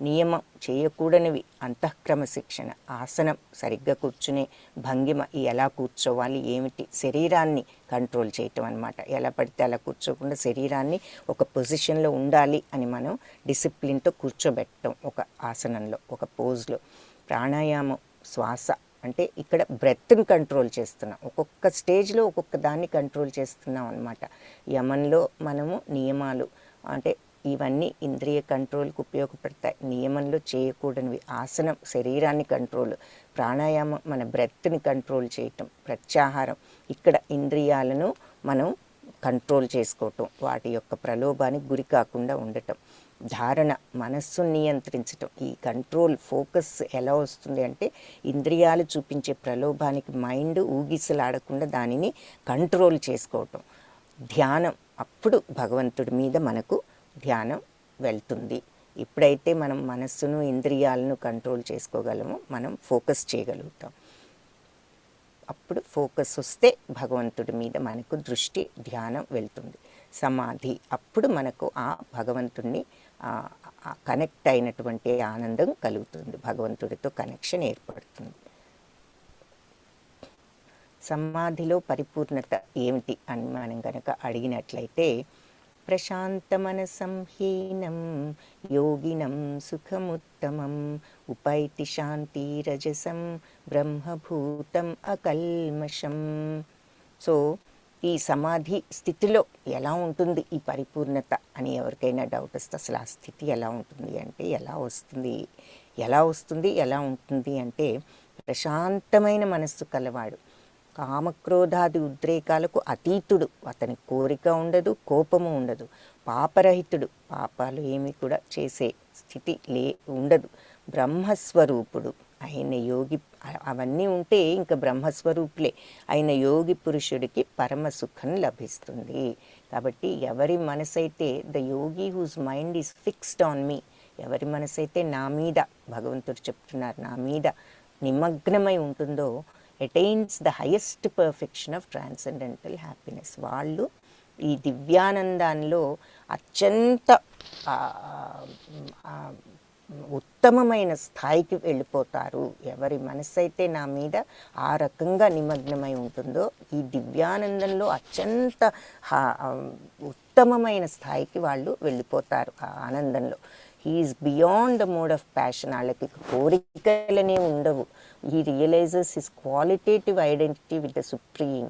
నియమం చేయకూడనివి అంతఃక్రమశిక్షణ, ఆసనం సరిగ్గా కూర్చునే భంగిమ, ఎలా కూర్చోవాలి ఏమిటి, శరీరాన్ని కంట్రోల్ చేయటం అన్నమాట. ఎలా పడితే అలా కూర్చోకుండా శరీరాన్ని ఒక పొజిషన్లో ఉండాలి అని మనం డిసిప్లిన్తో కూర్చోబెట్టడం ఒక ఆసనంలో, ఒక పోజ్లో. ప్రాణాయామం, శ్వాస అంటే ఇక్కడ బ్రెత్ని కంట్రోల్ చేస్తున్నాం, ఒక్కొక్క స్టేజ్లో ఒక్కొక్క దాన్ని కంట్రోల్ చేస్తున్నాం అన్నమాట. యమంలో మనము నియమాలు అంటే ఇవన్నీ ఇంద్రియ కంట్రోల్కి ఉపయోగపడతాయి. నియమంలో చేయకూడనివి ఆసనం శరీరాన్ని కంట్రోల్, ప్రాణాయామం మన బ్రెత్ని కంట్రోల్ చేయటం, ప్రత్యాహారం ఇక్కడ ఇంద్రియాలను మనం కంట్రోల్ చేసుకోవటం, వాటి యొక్క ప్రలోభానికి గురి కాకుండా ఉండటం, ధారణ, మనస్సును నియంత్రించటం. ఈ కంట్రోల్ ఫోకస్ ఎలా వస్తుంది అంటే ఇంద్రియాలు చూపించే ప్రలోభానికి మైండ్ ఊగిసలాడకుండా దానిని కంట్రోల్ చేసుకోవటం. ధ్యానం, అప్పుడు భగవంతుడి మీద మనకు ధ్యానం వెళ్తుంది. ఎప్పుడైతే మనం మనస్సును ఇంద్రియాలను కంట్రోల్ చేసుకోగలమో మనం ఫోకస్ చేయగలుగుతాం. అప్పుడు ఫోకస్ వస్తే భగవంతుడి మీద మనకు దృష్టి, ధ్యానం వెళ్తుంది. సమాధి, అప్పుడు మనకు ఆ భగవంతుడిని కనెక్ట్ అయినటువంటి ఆనందం కలుగుతుంది, భగవంతుడితో కనెక్షన్ ఏర్పడుతుంది. సమాధిలో పరిపూర్ణత ఏమిటి అని మనం కనుక అడిగినట్లయితే, ప్రశాంతమనసం హీనం యోగినం సుఖముత్తమం ఉపైతి శాంతిరజసం బ్రహ్మభూతం అకల్మషం. సో ఈ సమాధి స్థితిలో ఎలా ఉంటుంది ఈ పరిపూర్ణత అని ఎవరికైనా డౌట్ వస్తే, అసలు ఆ స్థితి ఎలా ఉంటుంది అంటే, ఎలా ఉంటుంది అంటే, ప్రశాంతమైన మనస్సు కలవాడు, కామక్రోధాది ఉద్రేకాలకు అతీతుడు, అతని కోరిక ఉండదు, కోపము ఉండదు, పాపరహితుడు, పాపాలు ఏమి కూడా చేసే స్థితి ఉండదు, బ్రహ్మస్వరూపుడు అయిన యోగి. అవన్నీ ఉంటే ఇంకా బ్రహ్మస్వరూపులే అయిన యోగి పురుషుడికి పరమ సుఖం లభిస్తుంది. కాబట్టి ఎవరి మనసైతే, the yogi whose mind is fixed on me, ఎవరి మనసైతే నా మీద, భగవంతుడు చెప్తున్నారు, నా మీద నిమగ్నమై ఉంటుందో, attains the highest perfection of transcendental happiness. వాళ్ళు ఈ దివ్యానందాల్లో అత్యంత ఉత్తమమైన స్థాయికి వెళ్ళిపోతారు. ఎవరి మనసు అయితే నా మీద ఆ రకంగా నిమగ్నమై ఉంటుందో, ఈ దివ్యానందంలో అత్యంత ఉత్తమమైన స్థాయికి వాళ్ళు వెళ్ళిపోతారు. ఆ ఆనందంలో he is beyond the mode of passion. వాళ్ళకి కోరికలనే ఉండవు. He realizes his qualitative identity with the supreme.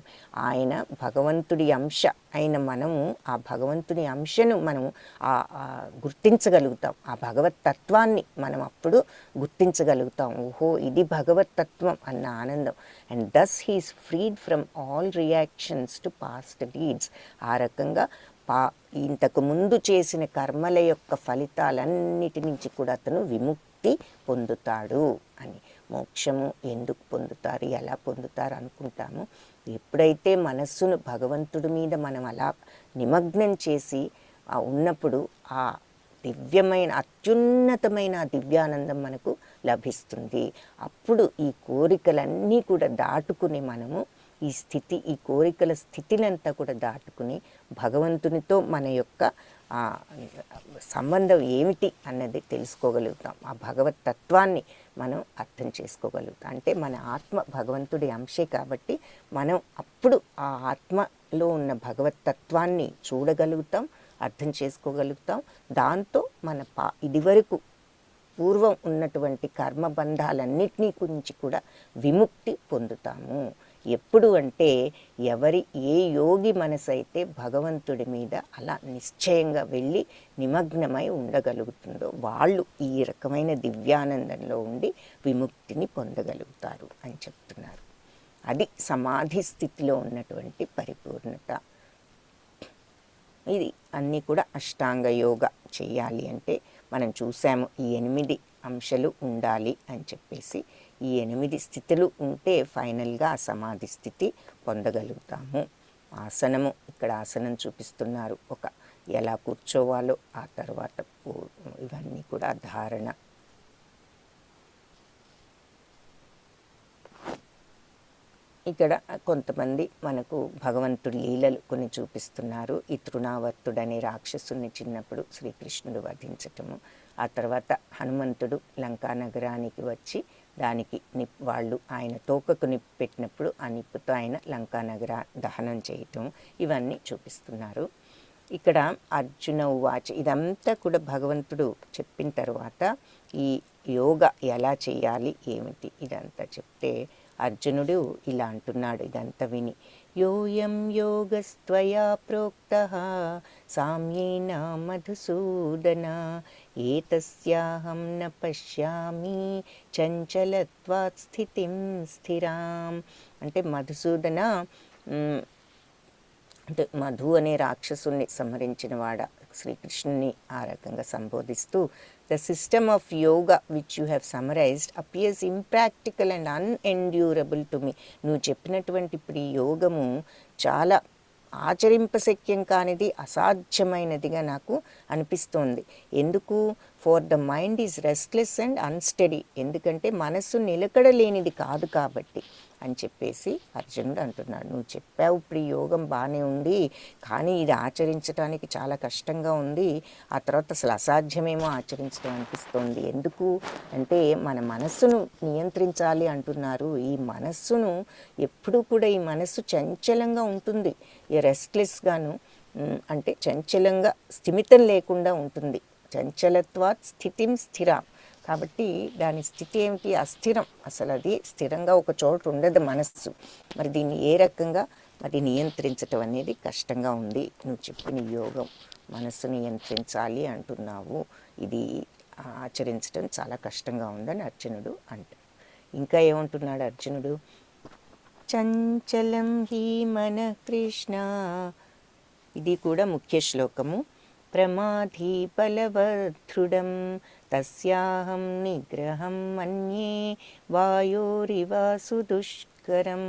ఆయన భగవంతుడి అంశ అయిన మనము ఆ భగవంతుని అంశను మనము గుర్తించగలుగుతాం. ఆ భగవత్ తత్వాన్ని మనం అప్పుడు గుర్తించగలుగుతాం. ఓహో, ఇది భగవత్ తత్వం అన్న ఆనందం. And thus he is freed from all reactions to past deeds. ఆ రకంగా ఇంతకు ముందు చేసిన కర్మల యొక్క ఫలితాలన్నిటి నుంచి కూడా అతను విముక్తి పొందుతాడు అని. మోక్షము ఎందుకు పొందుతారు, ఎలా పొందుతారు అనుకుంటాము. ఎప్పుడైతే మనస్సును భగవంతుడి మీద మనం అలా నిమగ్నం చేసి ఉన్నప్పుడు ఆ దివ్యమైన అత్యున్నతమైన దివ్యానందం మనకు లభిస్తుంది. అప్పుడు ఈ కోరికలన్నీ కూడా దాటుకుని మనము ఈ కోరికల స్థితినంతా కూడా దాటుకుని భగవంతునితో మన యొక్క సంబంధం ఏమిటి అన్నది తెలుసుకోగలుగుతాం. ఆ భగవత్ తత్వాన్ని మనం అర్థం చేసుకోగలుగుతాం. అంటే మన ఆత్మ భగవంతుడి అంశే కాబట్టి మనం అప్పుడు ఆ ఆత్మలో ఉన్న భగవత్ తత్వాన్ని చూడగలుగుతాం, అర్థం చేసుకోగలుగుతాం. దాంతో మన ఇదివరకు పూర్వం ఉన్నటువంటి కర్మబంధాలన్నిటినీ గురించి కూడా విముక్తి పొందుతాము. ఎప్పుడు అంటే ఏ యోగి మనసైతే భగవంతుడి మీద అలా నిశ్చయంగా వెళ్ళి నిమగ్నమై ఉండగలుగుతుందో వాళ్ళు ఈ రకమైన దివ్యానందంలో ఉండి విముక్తిని పొందగలుగుతారు అని చెప్తున్నారు. అది సమాధి స్థితిలో ఉన్నటువంటి పరిపూర్ణత. ఇది అన్నీ కూడా అష్టాంగ యోగ చేయాలి అంటే మనం చూసాము, ఈ 8 అంశాలు ఉండాలి అని చెప్పేసి. ఈ 8 స్థితులు ఉంటే ఫైనల్గా ఆ సమాధి స్థితి పొందగలుగుతాము. ఆసనము, ఇక్కడ ఆసనం చూపిస్తున్నారు, ఎలా కూర్చోవాలో, ఆ తర్వాత ఇవన్నీ కూడా ధారణ. ఇక్కడ కొంతమంది మనకు భగవంతుడి లీలలు కొన్ని చూపిస్తున్నారు. ఈ తృణావర్తుడనే రాక్షసుని చిన్నప్పుడు శ్రీకృష్ణుడు వధించటము, ఆ తర్వాత హనుమంతుడు లంకా నగరానికి వచ్చి దానికి వాళ్ళు ఆయన తోకకు నిప్పు పెట్టినప్పుడు ఆ నిప్పుతో ఆయన లంకా నగర దహనం చేయటం, ఇవన్నీ చూపిస్తున్నారు. ఇక్కడ అర్జున ఉవాచ, ఇదంతా కూడా భగవంతుడు చెప్పిన తర్వాత ఈ యోగ ఎలా చేయాలి ఏమిటి ఇదంతా చెప్తే అర్జునుడు ఇలా అంటున్నాడు ఇదంతా విని, యోయం యోగస్త్వయా ప్రోక్తః సామ్యేన మధుసూదన ఏతస్యాహం న పశ్యామి చంచలత్వాత్ స్థితిం స్థిరాం. అంటే మధుసూదన, అంటే మధు అనే రాక్షసుని సంహరించిన వాడ శ్రీకృష్ణుని ఆ రకంగా సంబోధిస్తూ the system of yoga which you have summarized appears impractical and unendurable to me. నువ్వు చెప్పినటువంటి ఇప్పుడు ఈ యోగము చాలా ఆచరింపశక్యం కానిది, అసాధ్యమైనదిగా నాకు అనిపిస్తోంది. ఎందుకు? For the mind is restless and unsteady. ఎందుకంటే మనసు నిలకడ లేనిది కాదు కాబట్టి అని చెప్పేసి అర్జునుడు అంటున్నాడు. నువ్వు చెప్పావు ఇప్పుడు ఈ యోగం బాగానే ఉంది, కానీ ఇది ఆచరించడానికి చాలా కష్టంగా ఉంది, ఆ తర్వాత అసలు అసాధ్యమేమో ఆచరించడం అనిపిస్తోంది. ఎందుకు అంటే మన మనస్సును నియంత్రించాలి అంటున్నారు. ఈ మనస్సును ఎప్పుడూ కూడా ఈ మనస్సు చంచలంగా ఉంటుంది, ఈ రెస్ట్లెస్గాను, అంటే చంచలంగా స్థిమితం లేకుండా ఉంటుంది. చంచలత్వాత్ స్థితిం స్థిరా. కాబట్టి దాని స్థితి ఏమిటి? అస్థిరం. అసలు అది స్థిరంగా ఒక చోట ఉండదు మనస్సు. మరి దీన్ని ఏ రకంగా మరి నియంత్రించటం అనేది కష్టంగా ఉంది. నువ్వు చెప్పిన యోగం మనస్సు నియంత్రించాలి అంటున్నావు, ఇది ఆచరించడం చాలా కష్టంగా ఉందని అర్జునుడు అంటాడు. ఇంకా ఏమంటున్నాడు అర్జునుడు? చంచలం హి మన కృష్ణ. ఇది కూడా ముఖ్య శ్లోకము. ప్రమాధీ బలవదృఢం తస్యాహం నిగ్రహం మన్యే వాయోరివ సుదుష్కరం.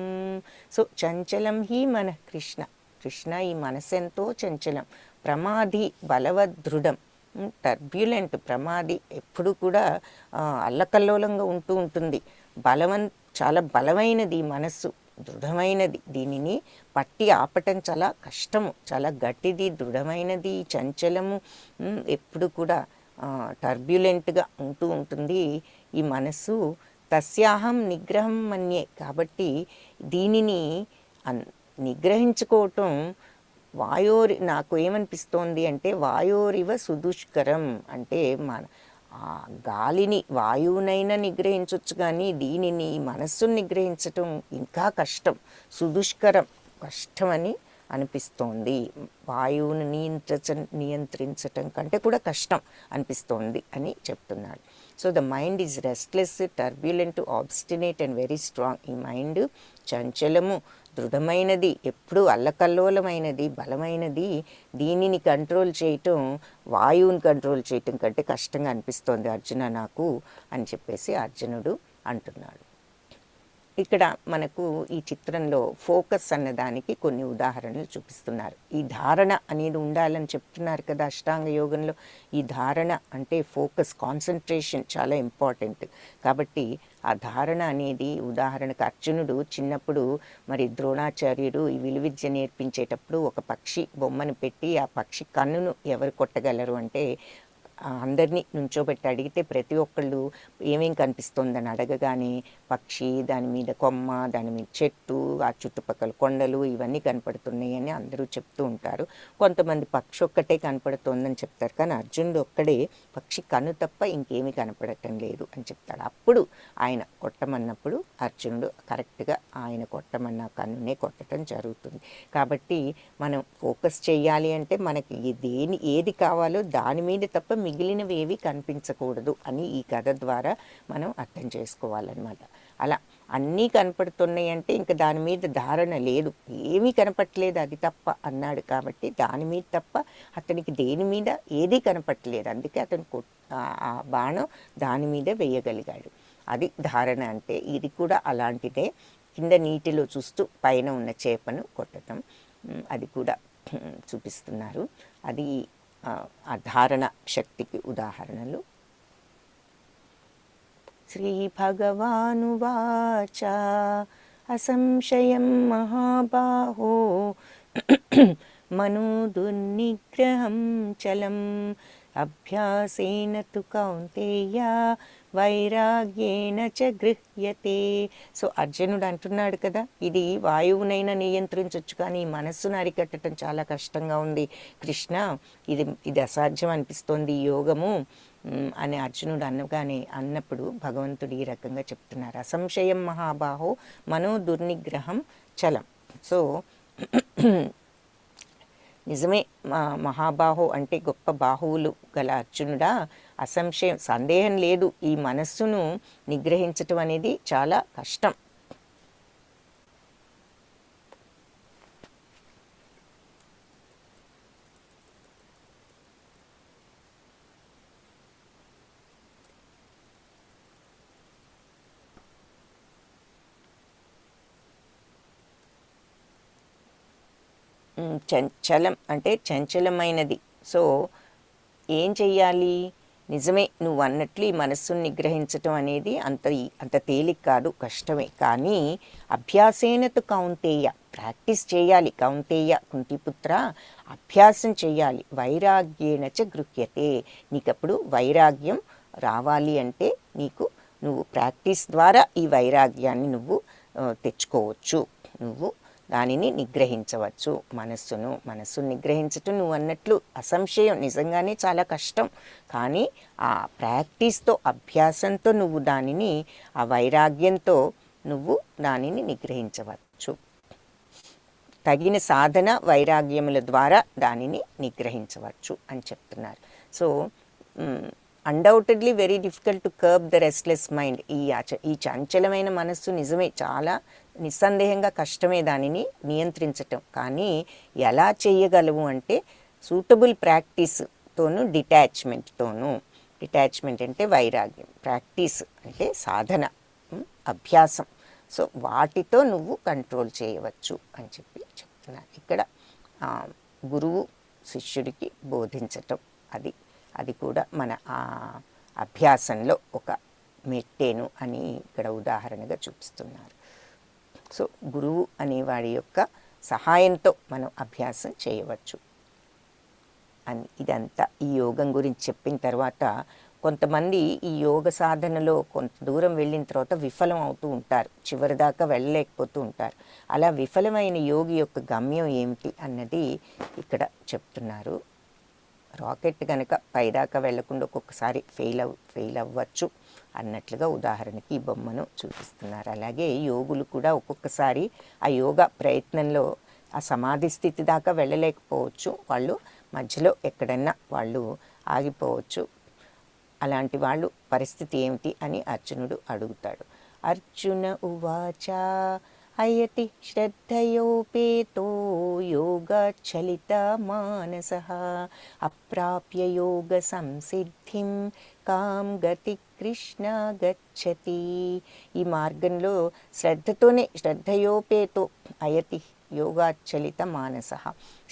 సో చంచలం హి మన కృష్ణ. కృష్ణ, ఈ మనసెంతో చంచలం. ప్రమాధి బలవదృఢం, టర్బ్యులెంట్. ప్రమాది ఎప్పుడు కూడా అల్లకల్లోలంగా ఉంటూ ఉంటుంది. చాలా బలమైనది మనస్సు, దృఢమైనది. దీనిని పట్టి ఆపటం చాలా కష్టము, చాలా గట్టిది, దృఢమైనది. చంచలము, ఎప్పుడు కూడా టర్బ్యులెంట్గా ఉంటూ ఉంటుంది ఈ మనస్సు. తస్యాహం నిగ్రహం మన్యే. కాబట్టి దీనిని నిగ్రహించుకోవటం నాకు ఏమనిపిస్తోంది అంటే వాయోరివ సుదుష్కరం. అంటే గాలిని, వాయువునైనా నిగ్రహించవచ్చు, కానీ దీనిని మనస్సును నిగ్రహించటం ఇంకా కష్టం, సుదుష్కరం, కష్టమని అనిపిస్తోంది. వాయువును నియంత్రించటం కంటే కూడా కష్టం అనిపిస్తోంది అని చెప్తున్నాడు. So the mind is restless, turbulent, obstinate and very strong. ఈ మైండ్ చంచలము, దృఢమైనది, ఎప్పుడూ అల్లకల్లోలమైనది, బలమైనది. దీనిని కంట్రోల్ చేయటం, వాయువుని కంట్రోల్ చేయటం కంటే కష్టంగా అనిపిస్తోంది అర్జున నాకు అని చెప్పేసి అర్జునుడు అంటున్నాడు. ఇక్కడ మనకు ఈ చిత్రంలో ఫోకస్ అన్నదానికి కొన్ని ఉదాహరణలు చూపిస్తున్నారు. ఈ ధారణ అనేది ఉండాలని చెప్తున్నారు కదా అష్టాంగ యోగంలో. ఈ ధారణ అంటే ఫోకస్, కాన్సన్ట్రేషన్ చాలా ఇంపార్టెంట్. కాబట్టి ఆ ధారణ అనేది, ఉదాహరణకు అర్జునుడు చిన్నప్పుడు మరి ద్రోణాచార్యుడు ఈ విలువిద్య నేర్పించేటప్పుడు ఒక పక్షి బొమ్మను పెట్టి ఆ పక్షి కన్నును ఎవరు కొట్టగలరు అంటే అందరినీ నుంచోబెట్టి అడిగితే ప్రతి ఒక్కళ్ళు ఏమేం కనిపిస్తుందని అడగగానే పక్షి, దాని మీద కొమ్మ, దాని మీద చెట్టు, ఆ చుట్టుపక్కల కొండలు ఇవన్నీ కనపడుతున్నాయి అని అందరూ చెప్తూ ఉంటారు. కొంతమంది పక్షి ఒక్కటే కనపడుతోందని చెప్తారు, కానీ అర్జునుడు ఒక్కడే పక్షి కన్ను తప్ప ఇంకేమీ కనపడటం లేదు అని చెప్తాడు. అప్పుడు ఆయన కొట్టమన్నప్పుడు అర్జునుడు కరెక్ట్గా ఆయన కొట్టమన్న కన్నునే కొట్టడం జరుగుతుంది. కాబట్టి మనం ఫోకస్ చేయాలి అంటే మనకి ఏది కావాలో దాని మీద తప్ప మిగిలినవి ఏవి కనిపించకూడదు అని ఈ కథ ద్వారా మనం అర్థం చేసుకోవాలన్నమాట. అలా అన్నీ కనపడుతున్నాయి అంటే ఇంకా దాని మీద ధారణ లేదు, ఏమీ కనపట్టలేదు అది తప్ప అన్నాడు. కాబట్టి దాని మీద తప్ప అతనికి దేని మీద ఏదీ కనపట్టలేదు, అందుకే అతను ఆ బాణం దాని మీద వేయగలిగాడు. అది ధారణ అంటే. ఇది కూడా అలాంటిదే. కింద నీటిలో చూస్తూ పైన ఉన్న చేపను కొట్టడం, అది కూడా చూపిస్తున్నారు. అది ఆ ధారణ శక్తికి ఉదాహరణలు. శ్రీ భగవానువాచ అసంశయం మహాబాహో మనో దుర్నిగ్రహం చలం అభ్యాసేన తు కౌంతేయ వైరాగ్యేన చ గృహ్యతే. సో అర్జునుడు అంటున్నాడు కదా, ఇది వాయువునైనా నియంత్రించవచ్చు కానీ మనస్సును అరికట్టడం చాలా కష్టంగా ఉంది కృష్ణ, ఇది అసాధ్యం అనిపిస్తోంది ఈ యోగము అని అర్జునుడు అన్నప్పుడు భగవంతుడు ఈ రకంగా చెప్తున్నారు. అసంశయం మహాబాహో మనో దుర్నిగ్రహం చలం. సో నిజమే, మహాబాహో అంటే గొప్ప బాహువులు గల అర్జునుడా, అసంశయం, సందేహం లేదు, ఈ మనస్సును నిగ్రహించటం అనేది చాలా కష్టం. చంచలం అంటే చంచలమైనది. సో ఏం చెయ్యాలి? నిజమే, నువ్వు అన్నట్లు ఈ మనస్సును నిగ్రహించటం అనేది అంత తేలిక కాదు, కష్టమే. కానీ అభ్యాసేనతు కౌంతేయ, ప్రాక్టీస్ చేయాలి. కౌంతేయ కుంతిపుత్ర, అభ్యాసం చేయాలి. వైరాగ్యేనచ గృహ్యతే, నీకప్పుడు వైరాగ్యం రావాలి అంటే నువ్వు ప్రాక్టీస్ ద్వారా ఈ వైరాగ్యాన్ని నువ్వు తెచ్చుకోవచ్చు. నువ్వు దానిని నిగ్రహించవచ్చు. మనస్సును నిగ్రహించటం నువ్వు అన్నట్లు అసంశయం నిజంగానే చాలా కష్టం. కానీ ఆ ప్రాక్టీస్తో, అభ్యాసంతో నువ్వు దానిని, ఆ వైరాగ్యంతో నువ్వు దానిని నిగ్రహించవచ్చు. తగిన సాధన వైరాగ్యముల ద్వారా దానిని నిగ్రహించవచ్చు అని చెప్తున్నారు. So undoubtedly very difficult to curb the restless mind. ఈ చంచలమైన మనస్సు నిజమే చాలా నిస్సందేహంగా కష్టమే దానిని నియంత్రించటం. కానీ ఎలా చేయగలవు అంటే సూటబుల్ ప్రాక్టీస్తోనూ డిటాచ్మెంట్తోనూ. డిటాచ్మెంట్ అంటే వైరాగ్యం, ప్రాక్టీస్ అంటే సాధన, అభ్యాసం. సో వాటితో నువ్వు కంట్రోల్ చేయవచ్చు అని చెప్పి చెప్తున్నారు ఇక్కడ. గురువు శిష్యుడికి బోధించటం అది కూడా మన అభ్యాసంలో ఒక మెట్టేను అని ఇక్కడ ఉదాహరణగా చూపిస్తున్నారు. సో గురువు అనేవాడి యొక్క సహాయంతో మనం అభ్యాసం చేయవచ్చు అని. ఇదంతా ఈ యోగం గురించి చెప్పిన తర్వాత కొంతమంది ఈ యోగ సాధనలో కొంత దూరం వెళ్ళిన తర్వాత విఫలం అవుతూ ఉంటారు, చివరిదాకా వెళ్ళలేకపోతూ ఉంటారు. అలా విఫలమైన యోగి యొక్క గమ్యం ఏమిటి అన్నది ఇక్కడ చెప్తున్నారు. రాకెట్ కనుక పైదాకా వెళ్లకుండా ఒక్కొక్కసారి ఫెయిల్ అవ్వచ్చు అన్నట్లుగా ఉదాహరణకి ఈ బొమ్మను చూపిస్తున్నారు. అలాగే యోగులు కూడా ఒక్కొక్కసారి ఆ యోగా ప్రయత్నంలో ఆ సమాధి స్థితి దాకా వెళ్ళలేకపోవచ్చు. వాళ్ళు మధ్యలో ఎక్కడన్నా వాళ్ళు ఆగిపోవచ్చు. అలాంటి వాళ్ళు పరిస్థితి ఏమిటి అని అర్జునుడు అడుగుతాడు. అర్జున ఉవాచ అయతి శ్రద్ధయోపేతో యోగచలిత మానసః అప్రాప్య యోగ సంసిద్ధిం కాం గతి కృష్ణ గచ్చతి. ఈ మార్గంలో శ్రద్ధయోపేతో అయతి యోగాచలిత మానసః,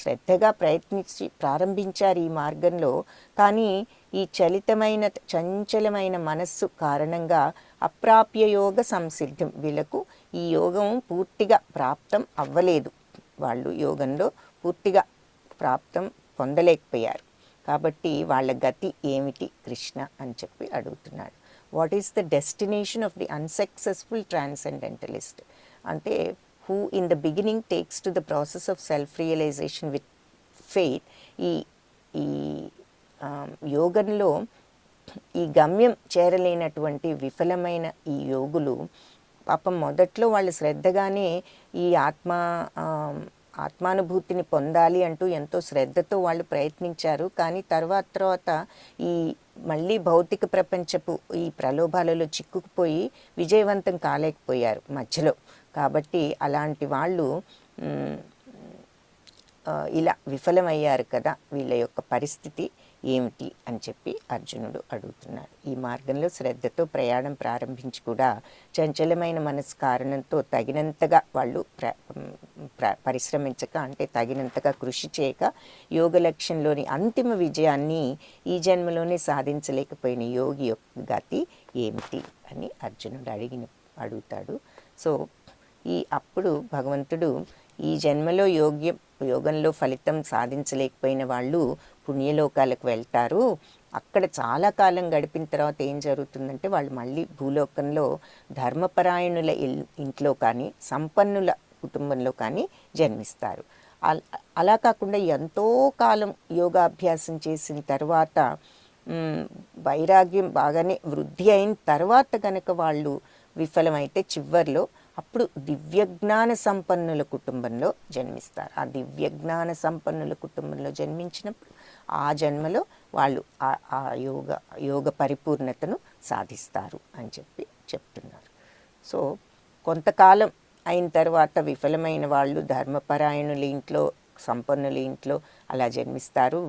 శ్రద్ధగా ప్రయత్నించి ప్రారంభించారు ఈ మార్గంలో. కానీ ఈ చంచలమైన మనస్సు కారణంగా అప్రాప్య యోగ సంసిద్ధం, వీళ్ళకు ఈ యోగం పూర్తిగా ప్రాప్తం అవ్వలేదు. వాళ్ళు యోగంలో పూర్తిగా ప్రాప్తం పొందలేకపోయారు. కాబట్టి వాళ్ళ గతి ఏమిటి కృష్ణ అని చెప్పి అడుగుతున్నాడు. What is the destination of the unsuccessful transcendentalist అంటే who in the beginning takes to the process of self-realization with faith. ఈ యోగంలో ఈ గమ్యం చేరలేనటువంటి విఫలమైన ఈ యోగులు పాపం మొదట్లో వాళ్ళు శ్రద్ధగానే ఈ ఆత్మానుభూతిని పొందాలి అంటూ ఎంతో శ్రద్ధతో వాళ్ళు ప్రయత్నించారు. కానీ తర్వాత ఈ మళ్ళీ భౌతిక ప్రపంచపు ఈ ప్రలోభాలలో చిక్కుకుపోయి విజయవంతం కాలేకపోయారు మధ్యలో. కాబట్టి అలాంటి వాళ్ళు ఇలా విఫలమయ్యారు కదా, వీళ్ళ యొక్క పరిస్థితి ఏమిటి అని చెప్పి అర్జునుడు అడుగుతున్నాడు. ఈ మార్గంలో శ్రద్ధతో ప్రయాణం ప్రారంభించి కూడా చంచలమైన మనసు కారణంతో తగినంతగా వాళ్ళు పరిశ్రమించక, అంటే తగినంతగా కృషి చేయక యోగ లక్ష్యంలోని అంతిమ విజయాన్ని ఈ జన్మలోనే సాధించలేకపోయిన యోగి యొక్క గతి ఏమిటి అని అర్జునుడు అడుగుతాడు. సో అప్పుడు భగవంతుడు ఈ జన్మలో యోగంలో ఫలితం సాధించలేకపోయిన వాళ్ళు పుణ్యలోకాలకు వెళ్తారు. అక్కడ చాలా కాలం గడిపిన తర్వాత ఏం జరుగుతుందంటే వాళ్ళు మళ్ళీ భూలోకంలో ధర్మపరాయణుల ఇంట్లో కానీ సంపన్నుల కుటుంబంలో కానీ జన్మిస్తారు. అలా కాకుండా ఎంతో కాలం యోగాభ్యాసం చేసిన తర్వాత వైరాగ్యం బాగానే వృద్ధి అయిన తర్వాత కనుక వాళ్ళు విఫలమైతే చివర్లో అప్పుడు దివ్యజ్ఞాన సంపన్నుల కుటుంబంలో జన్మిస్తారు. ఆ దివ్యజ్ఞాన సంపన్నుల కుటుంబంలో జన్మించినప్పుడు ఆ జన్మలో వాళ్ళు ఆ యోగ పరిపూర్ణతను సాధిస్తారు అని చెప్పి చెప్తున్నారు. సో కొంతకాలం అయిన తర్వాత విఫలమైన వాళ్ళు ధర్మపరాయణుల ఇంట్లో సంపన్నుల ఇంట్లో అలా జన్మిస్తారు.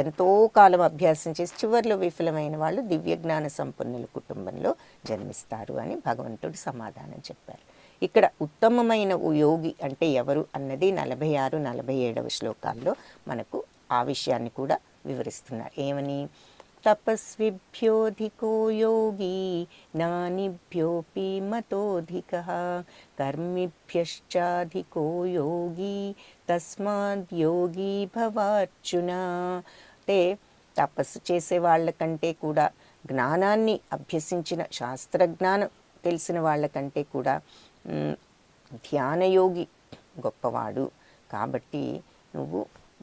ఎంతో కాలం అభ్యాసం చేసి చివరిలో విఫలమైన వాళ్ళు దివ్యజ్ఞాన సంపన్నుల కుటుంబంలో జన్మిస్తారు అని భగవంతుడు సమాధానం చెప్పారు. ఇక్కడ ఉత్తమమైన యోగి అంటే ఎవరు అన్నది 46, 47వ శ్లోకాల్లో మనకు ఆ విషయాన్ని కూడా వివరిస్తున్నారు. ఏమని? తపస్విభ్యోధికో యోగి జ్ఞానిభ్యోపి మతోధికః కర్మిభ్యశ్చాధికో యోగి తస్మాద్ యోగి భవార్జున. అంటే తపస్సు చేసే వాళ్ళకంటే కూడా, జ్ఞానాన్ని అభ్యసించిన శాస్త్రజ్ఞానం తెలిసిన వాళ్ళకంటే కూడా ధ్యానయోగి గొప్పవాడు. కాబట్టి నువ్వు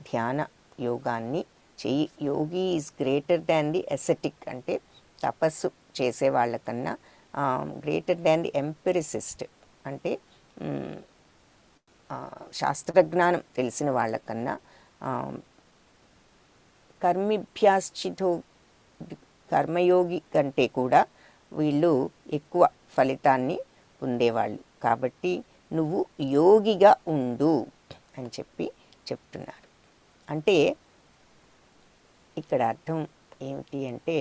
ధ్యాన యోగాన్ని చెయ్యి. Yogi is greater than the ascetic, అంటే తపస్సు చేసే వాళ్ళకన్నా గ్రేటర్ దాన్ ది ఎంపిరిసిస్ట్, అంటే శాస్త్రజ్ఞానం తెలిసిన వాళ్ళకన్నా కర్మిభ్యాశ్చితో కర్మయోగి కంటే కూడా వీళ్ళు ఎక్కువ ఫలితాన్ని పొందేవాళ్ళు. కాబట్టి నువ్వు యోగిగా ఉండు అని చెప్తున్నారు. అంటే ఇక్కడ అర్థం ఏమిటి అంటే,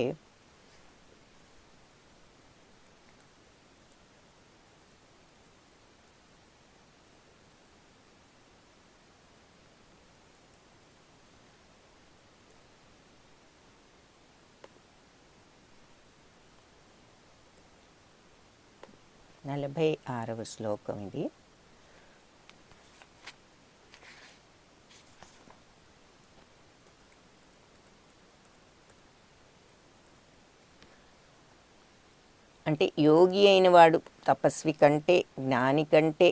నలభై 46వ శ్లోకం ఇది. అంటే యోగి అయిన వాడు తపస్వి కంటే, జ్ఞాని కంటే,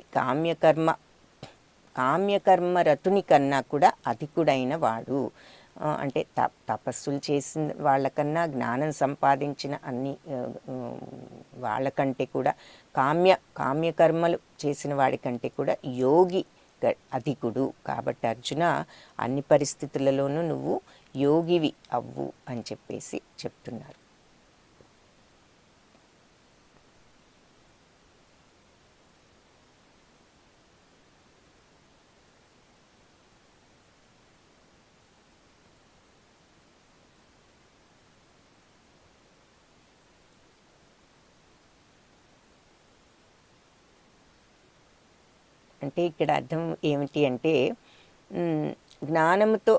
కామ్యకర్మ రతుని కన్నా కూడా అధికుడైన వాడు. అంటే తపస్సులు చేసిన వాళ్ళకన్నా, జ్ఞానం సంపాదించిన అన్ని వాళ్ళకంటే కూడా, కామ్యకర్మలు చేసిన వాడికంటే కూడా యోగి అధికుడు. కాబట్టి అర్జున, అన్ని పరిస్థితులలోనూ నువ్వు యోగివి అవ్వు అని చెప్తున్నారు. అంటే ఇక్కడ అర్థం ఏమిటి అంటే, జ్ఞానంతో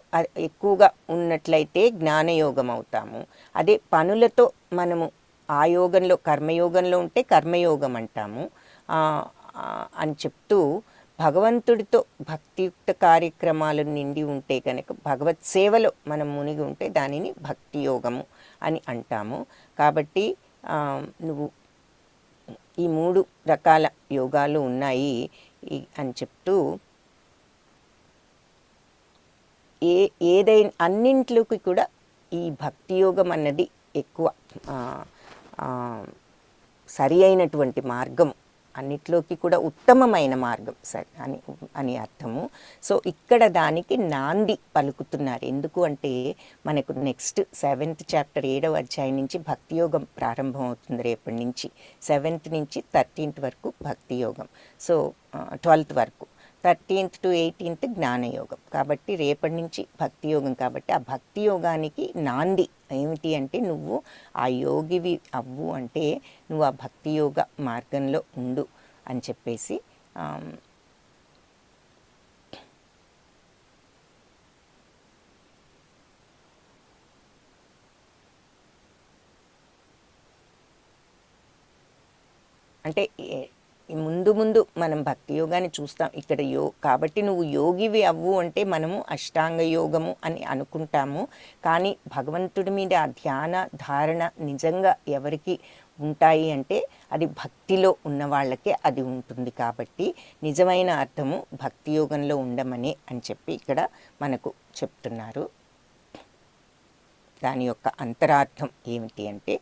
ఎక్కువగా ఉన్నట్లయితే జ్ఞానయోగం అవుతాము. అదే పనులతో మనము ఆ యోగంలో, కర్మయోగంలో ఉంటే కర్మయోగం అంటాము అని చెప్తూ, భగవంతుడితో భక్తియుక్త కార్యక్రమాలు నిండి ఉంటే కనుక, భగవత్ సేవలో మనం మునిగి ఉంటే దానిని భక్తి యోగము అని అంటాము. కాబట్టి నువ్వు ఈ 3 రకాల యోగాలు ఉన్నాయి అని చెప్తూ, ఏదైనా అన్నింటిలోకి కూడా ఈ భక్తి యోగం అన్నది ఎక్కువ సరి అయినటువంటి మార్గం, అన్నిట్లోకి కూడా ఉత్తమమైన మార్గం అని అర్థము. సో ఇక్కడ దానికి నాంది పలుకుతున్నారు. ఎందుకు అంటే, మనకు నెక్స్ట్ 7th చాప్టర్ 7వ అధ్యాయం నుంచి భక్తి యోగం ప్రారంభం అవుతుంది. రేపటి నుంచి 7th నుంచి 13th వరకు భక్తి యోగం. సో 12th వరకు, 13th to 18th జ్ఞానయోగం. కాబట్టి రేపటి నుంచి భక్తి యోగం. కాబట్టి ఆ భక్తి యోగానికి నాంది ఏమిటి అంటే, నువ్వు ఆ యోగివి అవ్వు, అంటే నువ్వు ఆ భక్తి యోగ మార్గంలో ఉండు అని చెప్పేసి అంటే ముందు మనం భక్తి యోగాన్ని చూస్తాం. ఇక్కడ కాబట్టి నువ్వు యోగివి అవ్వు అంటే మనము అష్టాంగ యోగము అని అనుకుంటాము. కానీ భగవంతుడి మీద ఆ ధ్యాన ధారణ నిజంగా ఎవరికి ఉంటాయి అంటే, అది భక్తిలో ఉన్న వాళ్ళకే అది ఉంటుంది. కాబట్టి నిజమైన అర్థము భక్తి యోగంలో ఉండమనే అని ఇక్కడ మనకు చెప్తున్నారు. దాని యొక్క అంతరార్థం ఏమిటి అంటే,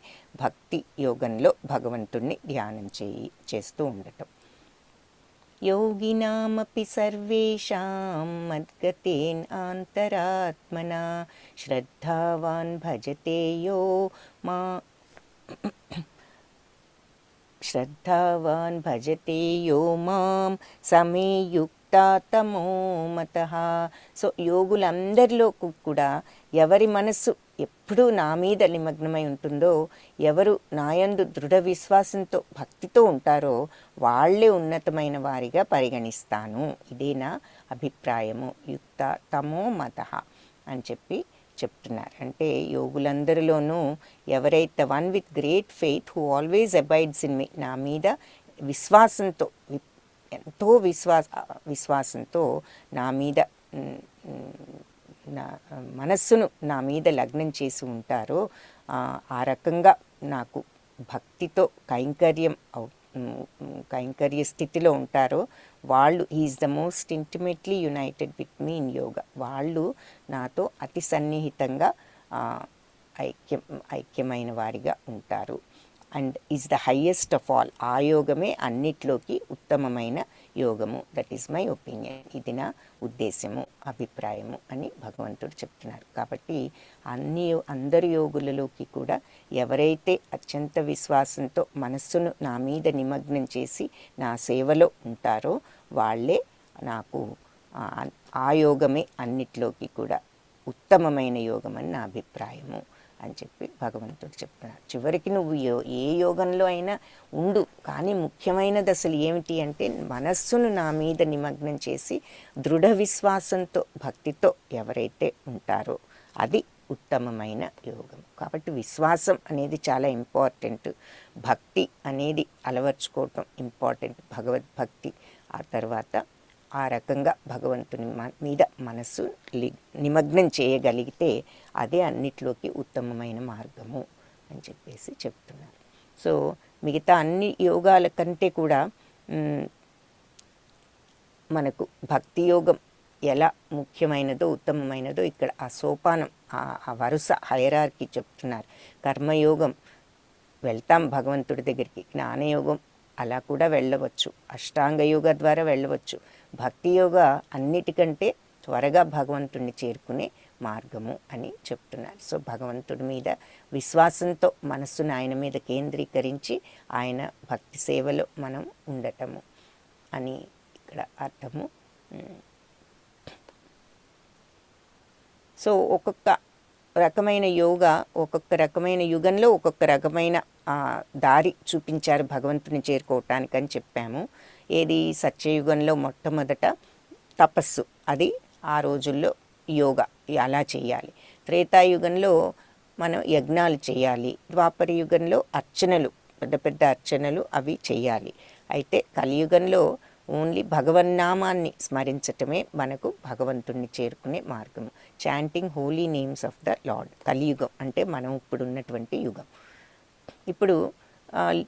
భక్తి యోగంలో భగవంతుణ్ణి ధ్యానం చేస్తూ ఉండటం. యోగినామపి సర్వేషాం మద్గతేన్ అంతరాత్మనా శ్రద్ధావాన్ భజతే యో మాం సమేయుక్తా తమో మతః. సో యోగులందరిలో కూడా ఎవరి మనస్సు ఎప్పుడూ నా మీద నిమగ్నమై ఉంటుందో, ఎవరు నాయందు దృఢ విశ్వాసంతో భక్తితో ఉంటారో వాళ్ళే ఉన్నతమైన వారిగా పరిగణిస్తాను. ఇదే నా అభిప్రాయము. యుక్త తమో మత అని చెప్తున్నారు. అంటే యోగులందరిలోనూ ఎవరైతే one with great faith who always abides in me, నా మీద విశ్వాసంతో ఎంతో విశ్వాసంతో నా మీద నా మనస్సును నా మీద లగ్నం చేసి ఉంటారో, ఆ రకంగా నాకు భక్తితో కైంకర్య స్థితిలో ఉంటారో వాళ్ళు is the most intimately United with me in yoga. వాళ్ళు నాతో అతి సన్నిహితంగా ఐక్యమైన వారిగా ఉంటారు. And is the highest of all. ఆ యోగమే అన్నిట్లోకి ఉత్తమమైన యోగము. That is my opinion. ఇది నా ఉద్దేశము, అభిప్రాయము అని భగవంతుడు చెప్తున్నారు. కాబట్టి అందరి యోగులలోకి కూడా ఎవరైతే అత్యంత విశ్వాసంతో మనస్సును నా మీద నిమగ్నం చేసి నా సేవలో ఉంటారో వాళ్ళే నాకు ఆ యోగమే అన్నిట్లోకి కూడా ఉత్తమమైన యోగం అని నా అభిప్రాయము అని చెప్పి భగవంతుడు చెప్తున్నారు. చివరికి నువ్వు ఏ యోగంలో అయినా ఉండు, కానీ ముఖ్యమైనది అసలు ఏమిటి అంటే మనస్సును నా మీద నిమగ్నం చేసి దృఢ విశ్వాసంతో భక్తితో ఎవరైతే ఉంటారో అది ఉత్తమమైన యోగం. కాబట్టి విశ్వాసం అనేది చాలా ఇంపార్టెంట్. భక్తి అనేది అలవర్చుకోవటం ఇంపార్టెంట్, భగవద్భక్తి. ఆ తర్వాత ఆ రకంగా భగవంతుని మీద మనస్సు నిమగ్నం చేయగలిగితే అదే అన్నిట్లోకి ఉత్తమమైన మార్గము అని చెప్పేసి చెప్తున్నారు. సో మిగతా అన్ని యోగాల కంటే కూడా మనకు భక్తి యోగం ఎలా ముఖ్యమైనదో ఉత్తమమైనదో ఇక్కడ ఆ సోపానం, ఆ వరుస హైరార్కీ చెప్తున్నారు. కర్మయోగం వెళ్తాం భగవంతుడి దగ్గరికి, జ్ఞానయోగం అలా కూడా వెళ్ళవచ్చు, అష్టాంగ యోగ ద్వారా వెళ్ళవచ్చు. భక్తి యోగ అన్నిటికంటే త్వరగా భగవంతుడిని చేరుకునే మార్గము అని చెప్తున్నారు. సో భగవంతుడి మీద విశ్వాసంతో మనస్సును ఆయన మీద కేంద్రీకరించి ఆయన భక్తి సేవలో మనం ఉండటము అని ఇక్కడ అర్థము. సో ఒక్కొక్క రకమైన యోగా ఒక్కొక్క రకమైన యుగంలో ఒక్కొక్క రకమైన దారి చూపించారు భగవంతుని చేరుకోవటానికి అని చెప్పాము. ఏది సత్యయుగంలో మొట్టమొదట తపస్సు, అది ఆ రోజుల్లో యోగా అలా చేయాలి. త్రేతాయుగంలో మనం యజ్ఞాలు చేయాలి. ద్వాపర యుగంలో అర్చనలు, పెద్ద పెద్ద అర్చనలు అవి చేయాలి. అయితే కలియుగంలో ఓన్లీ భగవన్నామాన్ని స్మరించటమే మనకు భగవంతుణ్ణి చేరుకునే మార్గము. Chanting holy names of the lord. కలియుగం అంటే మనం ఇప్పుడు ఉన్నటువంటి యుగం. ఇప్పుడు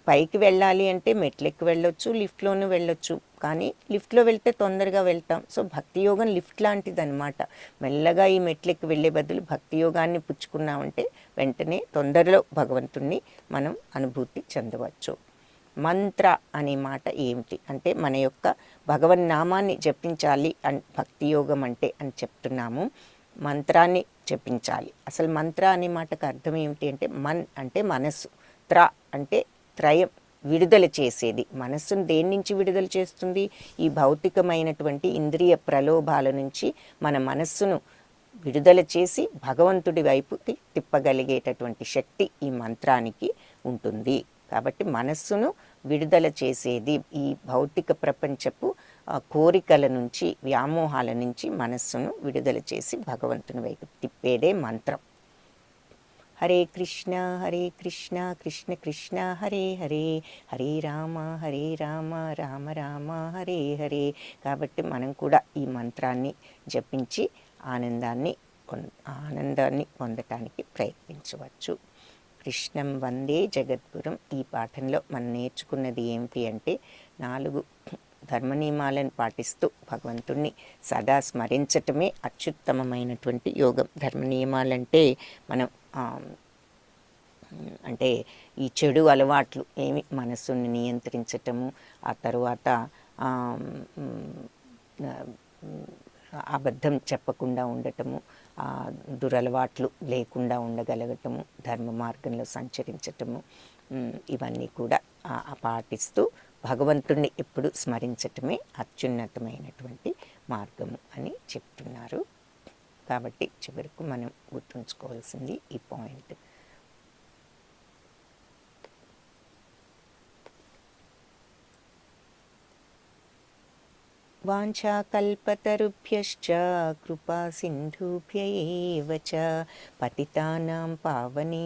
పైకి వెళ్ళాలి అంటే మెట్లెక్కి వెళ్ళొచ్చు, లిఫ్ట్లోనూ వెళ్ళొచ్చు. కానీ లిఫ్ట్లో వెళ్తే తొందరగా వెళ్తాం. సో భక్తి యోగం లిఫ్ట్ లాంటిది అనమాట. మెల్లగా ఈ మెట్లెక్కి వెళ్ళే బదులు భక్తి యోగాన్ని పుచ్చుకున్నామంటే వెంటనే తొందరలో భగవంతుణ్ణి మనం అనుభూతి చెందవచ్చు. మంత్ర అనే మాట ఏమిటి అంటే మన యొక్క భగవన్నామాన్ని జపించాలి భక్తి యోగం అంటే అని చెప్తున్నాము. మంత్రాన్ని జపించాలి. అసలు మంత్ర అనే మాటకు అర్థం ఏమిటి అంటే మన్ అంటే మనస్సు, త్ర అంటే త్రయం, విడుదల చేసేది. మనస్సును దేని నుంచి విడుదల చేస్తుంది? ఈ భౌతికమైనటువంటి ఇంద్రియ ప్రలోభాల నుంచి మన మనస్సును విడుదల చేసి భగవంతుడి వైపుకి తిప్పగలిగేటటువంటి శక్తి ఈ మంత్రానికి ఉంటుంది. కాబట్టి మనస్సును విడుదల చేసేది, ఈ భౌతిక ప్రపంచపు కోరికల నుంచి, వ్యామోహాల నుంచి మనస్సును విడుదల చేసి భగవంతుని వైపు తిప్పేదే మంత్రం. హరే కృష్ణ కృష్ణ కృష్ణ హరే హరే, హరే రామ రామ రామ హరే హరే. కాబట్టి మనం కూడా ఈ మంత్రాన్ని జపించి ఆనందాన్ని పొందటానికి ప్రయత్నించవచ్చు. కృష్ణం వందే జగద్గురుం. ఈ పాఠంలో మనం నేర్చుకున్నది ఏమిటి అంటే 4 ధర్మ నియమాలను పాటిస్తూ భగవంతుణ్ణి సదా స్మరించటమే అత్యుత్తమమైనటువంటి యోగం. ధర్మ నియమాలంటే మనం అంటే ఈ చెడు అలవాట్లు ఏమి, మనస్సుని నియంత్రించటము, ఆ తరువాత అబద్ధం చెప్పకుండా ఉండటము, దురలవాట్లు లేకుండా ఉండగలగటము, ధర్మ మార్గంలో సంచరించటము, ఇవన్నీ కూడా పాటిస్తూ భగవంతుణ్ణి ఎప్పుడు స్మరించటమే అత్యున్నతమైనటువంటి మార్గము అని చెప్తున్నారు. కాబట్టి చివరకు మనం గుర్తుంచుకోవాల్సింది ఈ పాయింట్. వాంఛాకల్పతరుభ్యశ్చ కృపా సింధుభ్య ఏవ చ పతితానాం పావనే